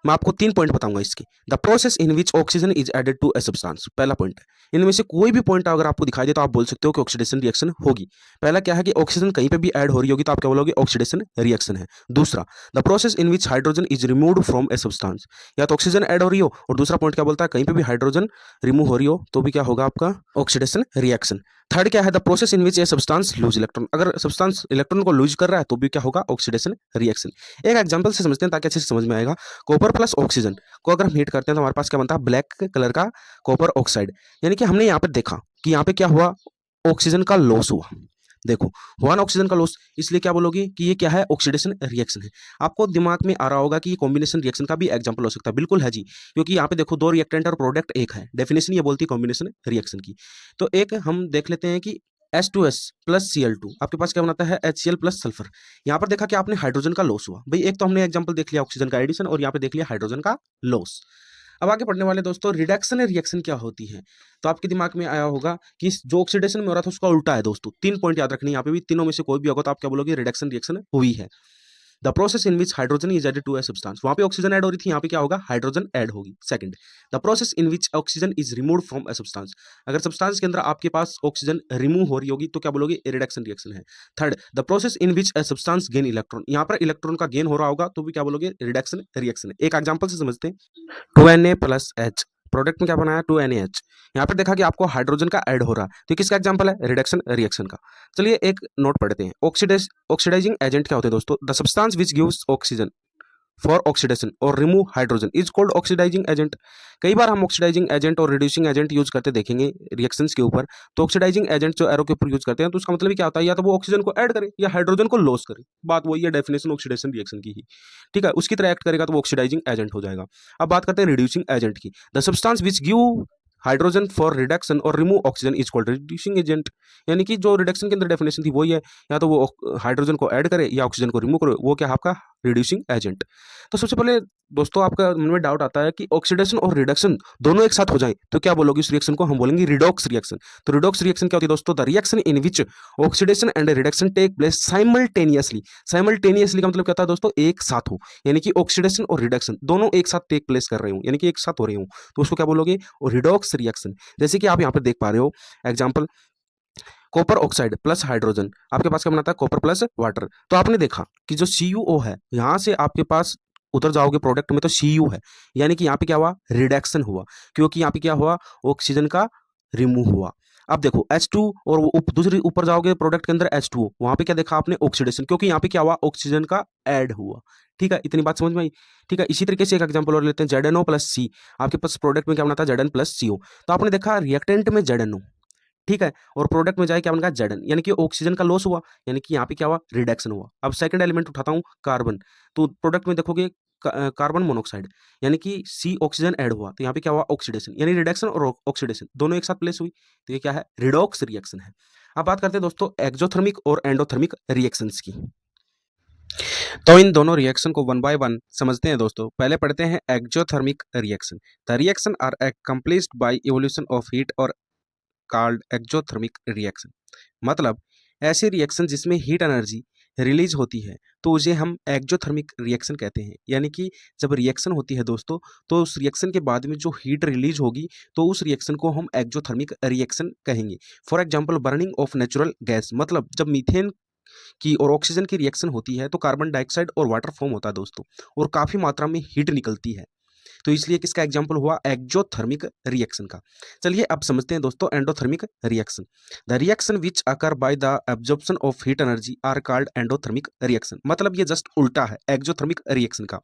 मैं आपको 3 पॉइंट बताऊंगा इसके। The process in which oxygen is added to a substance, पहला पॉइंट है। इनमें से कोई भी पॉइंट अगर आपको दिखाई दे तो आप बोल सकते हो कि ऑक्सीडेशन रिएक्शन होगी। पहला क्या है कि ऑक्सीजन कहीं पे भी ऐड हो रही होगी तो आप क्या बोलोगे, ऑक्सीडेशन रिएक्शन है। दूसरा, the process in which hydrogen is removed from a substance, या तो ऑक्सीजन ऐड हो रही हो, और दूसरा पॉइंट क्या बोलता है, कहीं पे भी हाइड्रोजन रिमूव हो रही हो तो भी क्या होगा आपका, ऑक्सीडेशन रिएक्शन। थर्ड क्या है, the process in which a substance loose electron, अगर सब्सटेंस इलेक्ट्रॉन को लूज कर रहा है तो भी क्या होगा, ऑक्सीडेशन रिएक्शन। एक एग्जांपल से समझते हैं ताकि अच्छे से समझ में आएगा। कॉपर प्लस ऑक्सीजन को अगर हम हीट करते हैं तो हमारे पास क्या बनता है, ब्लैक कलर का कॉपर ऑक्साइड। यानी कि हमने यहाँ पे देखा कि यहाँ पे क्या हुआ, ऑक्सीजन का लॉस हुआ। देखो हुआ ना ऑक्सीजन का लॉस, इसलिए क्या बोलोगे कि ये क्या है, ऑक्सीडेशन रिएक्शन है। आपको दिमाग में आ रहा होगा कि ये कॉम्बिनेशन रिएक्शन का भी एग्जांपल हो सकता है, बिल्कुल है जी, क्योंकि यहाँ पे देखो दो रिएक्टेंट और प्रोडक्ट एक है, डेफिनेशन ये बोलती है कॉम्बिनेशन रिएक्शन की। तो एक हम देख लेते हैं कि H2S प्लस Cl2 आपके पास क्या बनाता है, HCl प्लस सल्फर। यहाँ पर देखा कि आपने हाइड्रोजन का लॉस हुआ, भाई एक तो हमने एग्जांपल देख लिया ऑक्सीजन का एडिशन, और यहाँ पे देख लिया हाइड्रोजन का लॉस। अब आगे पढ़ने वाले दोस्तों रिडक्शन रिएक्शन क्या होती है। तो आपके दिमाग में आया होगा कि जो ऑक्सीडेशन में हो रहा था उसका उल्टा है दोस्तों। 3 पॉइंट याद रखने, यहाँ पे भी तीनों में से कोई भी होगा तो आप क्या बोलोगे, रिडक्शन रिएक्शन हुई है। The process in which hydrogen is added to a substance, वहां पे ऑक्सीजन ऐड हो रही थी, यहाँ पे क्या होगा, हाइड्रोजन ऐड होगी। Second, the process in which oxygen is removed from a substance, अगर सब्सटेंस के अंदर आपके पास ऑक्सीजन रिमूव हो रही होगी तो क्या बोलोगे, रिडक्शन रिएक्शन है। Third, the process in which a substance gain electron, यहाँ पर इलेक्ट्रॉन का गेन हो रहा होगा तो भी क्या बोलोगे, रिडक्शन रिएक्शन है। एक एग्जांपल से समझते हैं, 2Na प्लस H, प्रोडक्ट में क्या बनाया, 2NaH। यहाँ पे देखा कि आपको हाइड्रोजन का ऐड हो रहा है, तो किसका एग्जांपल है, रिडक्शन रिएक्शन का। चलिए एक नोट पढ़ते हैं, ऑक्सीडाइजिंग एजेंट क्या होते हैं दोस्तों, the substance which gives oxygen for oxidation और remove hydrogen is called oxidising agent. कई बार हम ऑक्सीडाइजिंग एजेंट और रिड्यूसिंग एजेंट यूज करते देखेंगे रिएक्शंस के ऊपर। तो ऑक्सीडाइजिंग एजेंट जो एरो के ऊपर यूज करते हैं तो उसका मतलब क्या होता है, या तो वो ऑक्सीजन को ऐड करे या हाइड्रोजन को लॉस करे, बात वही है, डेफिनेशन ऑक्सीडेशन रिएक्शन की ही, ठीक है, उसकी तरह एक्ट करेगा तो वो ऑक्सीडाइजिंग एजेंट हो जाएगा। अब बात करते हैं रिड्यूसिंग एजेंट की, the substance which give hydrogen for reduction और remove oxygen is called reducing agent. यानी कि जो रिडक्शन के अंदर डेफिनेशन थी वही है, या तो वो हाइड्रोजन को ऐड करे या ऑक्सीजन को रिमूव करे, वो क्या है आपका रिड्यूसिंग एजेंट। तो सबसे पहले दोस्तों आपका मन में डाउट आता है कि ऑक्सीडेशन और रिडक्शन दोनों एक साथ हो जाएं तो क्या बोलोगे इस रिएक्शन को? हम बोलेंगे रिडॉक्स रिएक्शन। तो रिडॉक्स रिएक्शन क्या होती है दोस्तों? The reaction in which oxidation and reduction take place simultaneously. Simultaneously का मतलब क्या होता है दोस्तों? एक साथ हो, यानी कि ऑक्सीडेशन और रिडक्शन दोनों एक साथ टेक प्लेस कर रहे हो, यानी कि एक साथ हो रहे हो, तो उसको क्या बोलोगे? Redox reaction. जैसे कि आप यहाँ पर देख पा रहे हो example, copper oxide plus hydrogen, आपके पास क्या बनाता है? Copper plus water. तो आपने देखा कि जो CuO है, यहां से आपके पास उधर जाओगे प्रोडक्ट में तो Cu है, यानी कि यहाँ पे क्या हुआ? रिडक्शन हुआ, क्योंकि यहाँ पे क्या हुआ? ऑक्सीजन का रिमूव हुआ। अब देखो H2 और दूसरी ऊपर जाओगे प्रोडक्ट के अंदर H2O, वहां पे क्या देखा आपने? ऑक्सीडेशन, क्योंकि यहाँ पे क्या हुआ? ऑक्सीजन का ऐड हुआ। ठीक है, इतनी बात समझ में आई? ठीक है, इसी तरीके से एक एग्जांपल और लेते हैं, ZnO प्लस सी। आपके पास प्रोडक्ट में क्या बनाता है? Zn plus CO। तो आपने देखा रिएक्टेंट में ZnO, ठीक है, और प्रोडक्ट में जाए क्या बन गया? Zn, यानी कि ऑक्सीजन का लॉस हुआ, यानी कि यहाँ पे क्या हुआ? रिडक्शन हुआ। अब सेकंड एलिमेंट उठाता हूँ, कार्बन। तो प्रोडक्ट में देखोगे कार्बन मोनोऑक्साइड, यानी कि C ऑक्सीजन ऐड हुआ, तो यहाँ पे क्या हुआ? ऑक्सीडेशन, यानी रिडक्शन और ऑक्सीडेशन दोनों एक साथ प्लेस हुई, तो ये क्या है? रिडॉक्स रिएक्शन है। अब बात करते हैं दोस्तों एक्सोथर्मिक और एंडोथर्मिक रिएक्शंस की। तो इन दोनों रिएक्शन को वन बाय वन समझते हैं दोस्तों। पहले पढ़ते हैं exothermic reaction. The reaction are accomplished by evolution of heat और कॉल्ड एक्सोथर्मिक रिएक्शन। मतलब ऐसे रिएक्शन जिसमें हीट एनर्जी रिलीज होती है तो उसे हम एक्सोथर्मिक रिएक्शन कहते हैं। यानी कि जब रिएक्शन होती है दोस्तों, तो उस रिएक्शन के बाद में जो हीट रिलीज होगी तो उस रिएक्शन को हम एक्सोथर्मिक रिएक्शन कहेंगे। For example burning of natural gas, मतलब जब मीथेन की और ऑक्सीजन की रिएक्शन होती है तो कार्बन डाइऑक्साइड और वाटर फॉर्म होता है दोस्तों, और काफ़ी मात्रा में हीट निकलती है, तो इसलिए किसका एग्जाम्पल हुआ? एक्सोथर्मिक रिएक्शन का। चलिए अब समझते हैं दोस्तों endothermic reaction. The reaction which occur by the absorption of heat energy are called endothermic reaction. मतलब ये जस्ट उल्टा है एक्सोथर्मिक रिएक्शन का।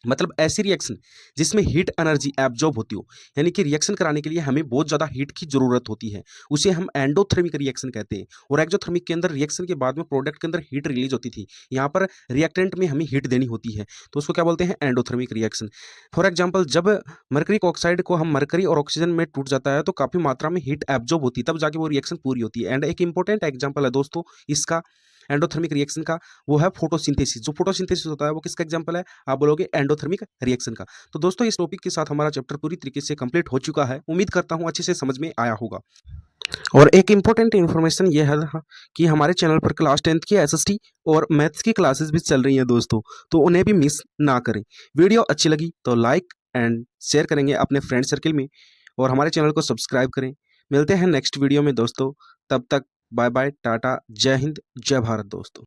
मतलब ऐसी रिएक्शन जिसमें हीट एनर्जी एब्जॉर्ब होती हो, यानी कि रिएक्शन कराने के लिए हमें बहुत ज़्यादा हीट की ज़रूरत होती है, उसे हम एंडोथर्मिक रिएक्शन कहते हैं। और एक्सोथर्मिक के अंदर रिएक्शन के बाद में प्रोडक्ट के अंदर हीट रिलीज होती थी, यहाँ पर रिएक्टेंट में हमें हीट देनी होती है, तो उसको क्या बोलते हैं? Endothermic reaction. फॉर एग्जाम्पल जब मरकरी ऑक्साइड को हम मरकरी और ऑक्सीजन में टूट जाता है तो काफ़ी मात्रा में हीट एब्जॉर्ब होती है, तब जाके वो रिएक्शन पूरी होती है। एंड एक इंपॉर्टेंट एग्जाम्पल है दोस्तों इसका एंडोथर्मिक रिएक्शन का, वो है फोटोसिंथेसिस। जो फोटोसिंथेसिस होता है वो किसका एग्जांपल है? आप बोलोगे एंडोथर्मिक रिएक्शन का। तो दोस्तों इस टॉपिक के साथ हमारा चैप्टर पूरी तरीके से कंप्लीट हो चुका है। उम्मीद करता हूँ अच्छे से समझ में आया होगा। और एक इम्पोर्टेंट इन्फॉर्मेशन ये है कि हमारे चैनल पर क्लास 10th की SST और मैथ्स की क्लासेस भी चल रही हैं दोस्तों, तो उन्हें भी मिस ना करें। वीडियो अच्छी लगी तो लाइक एंड शेयर करेंगे अपने फ्रेंड सर्किल में, और हमारे चैनल को सब्सक्राइब करें। मिलते हैं नेक्स्ट वीडियो में दोस्तों, तब तक बाय बाय, टाटा, जय हिंद, जय भारत दोस्तों।